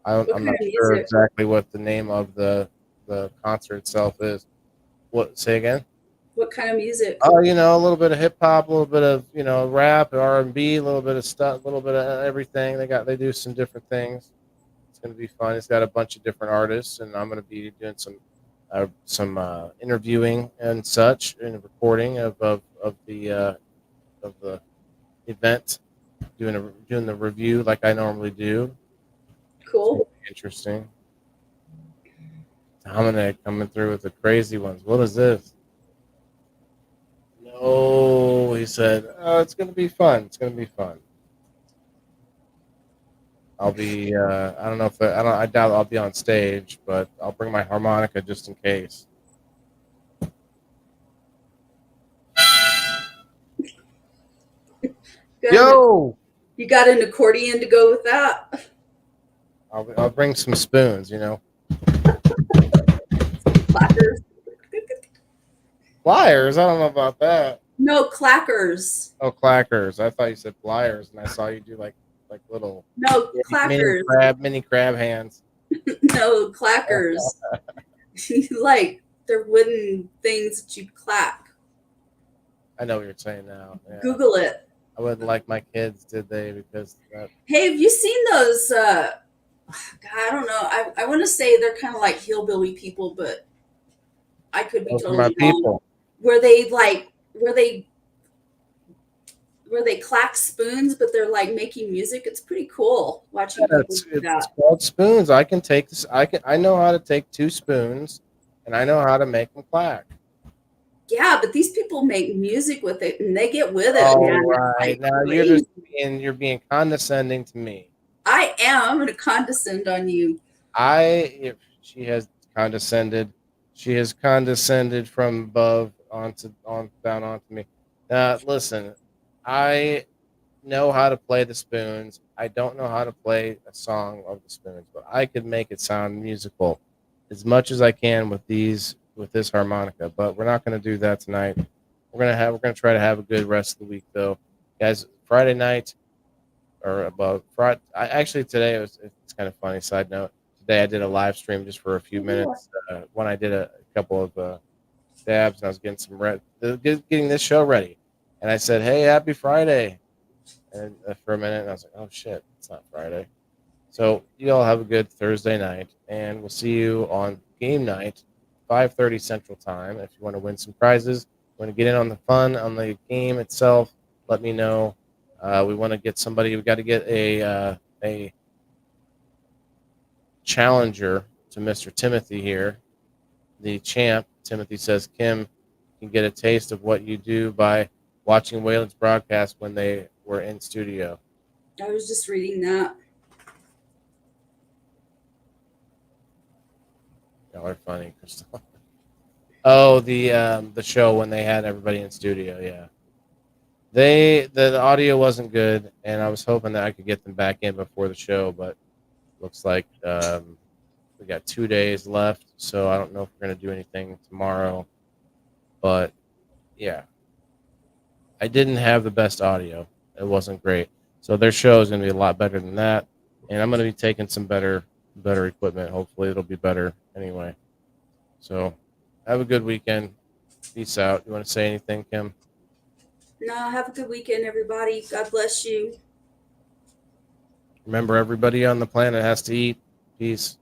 I'm not sure exactly what the name of the concert itself is. What? Say again. What kind of music? Oh, a little bit of hip hop, a little bit of rap, R&B, a little bit of stuff, a little bit of everything. They do some different things. It's going to be fun. It's got a bunch of different artists, and I'm going to be doing some interviewing and such, and recording of the event, doing the review like I normally do. Cool. Interesting. Dominic coming through with the crazy ones. What is this? No, he said, it's going to be fun. It's going to be fun. I'll be. I don't know if I doubt I'll be on stage, but I'll bring my harmonica just in case. Yo, You got an accordion to go with that? I'll bring some spoons. You know, Clackers. pliers. I don't know about that. No, clackers. Oh, clackers. I thought you said pliers, and I saw you do like little No, clackers. mini crab hands. No, clackers. Like they're wooden things that you clack. I know what you're saying now. Yeah. Google it. I wouldn't like my kids, did they? Because that, Hey, have you seen those? God, I don't know. I want to say they're kind of like hillbilly people, but I could be those are totally my wrong. people. Where they clack spoons, but they're like making music. It's pretty cool watching Yeah, people do that. it's called spoons. I can take this. I know how to take two spoons, and I know how to make them clack. Yeah, but these people make music with it, and they get with it, All man. It's right, like now crazy. you're being condescending to me. I am. I'm gonna condescend on you. If she has condescended, she has condescended from above on down onto me. Listen, I know how to play the spoons. I don't know how to play a song of the spoons, but I could make it sound musical as much as I can with this harmonica. But we're not going to do that tonight. We're going to try to have a good rest of the week, though, guys. Friday night or above Friday. Today it's kind of funny. Side note: today I did a live stream just for a few minutes when I did a couple of dabs, and I was getting getting this show ready, and I said, "Hey, happy Friday." And for a minute, and I was like, "Oh shit, it's not Friday." So you all have a good Thursday night, and we'll see you on game night, 5:30 Central Time. If you want to win some prizes, want to get in on the fun on the game itself, let me know. We want to get somebody. We got to get a challenger to Mr. Timothy here, the champ. Timothy says Kim can get a taste of what you do by watching Waylon's broadcast when they were in studio. I was just reading that. Y'all are funny, Crystal. Oh, the show when they had everybody in studio, yeah. The audio wasn't good, and I was hoping that I could get them back in before the show, but looks like we got 2 days left, so I don't know if we're gonna do anything tomorrow. But yeah, I didn't have the best audio. It wasn't great, so their show is gonna be a lot better than that, and I'm gonna be taking some better equipment. Hopefully, it'll be better anyway. So, have a good weekend. Peace out. You want to say anything, Kim? No, have a good weekend, everybody. God bless you. Remember, everybody on the planet has to eat. Peace.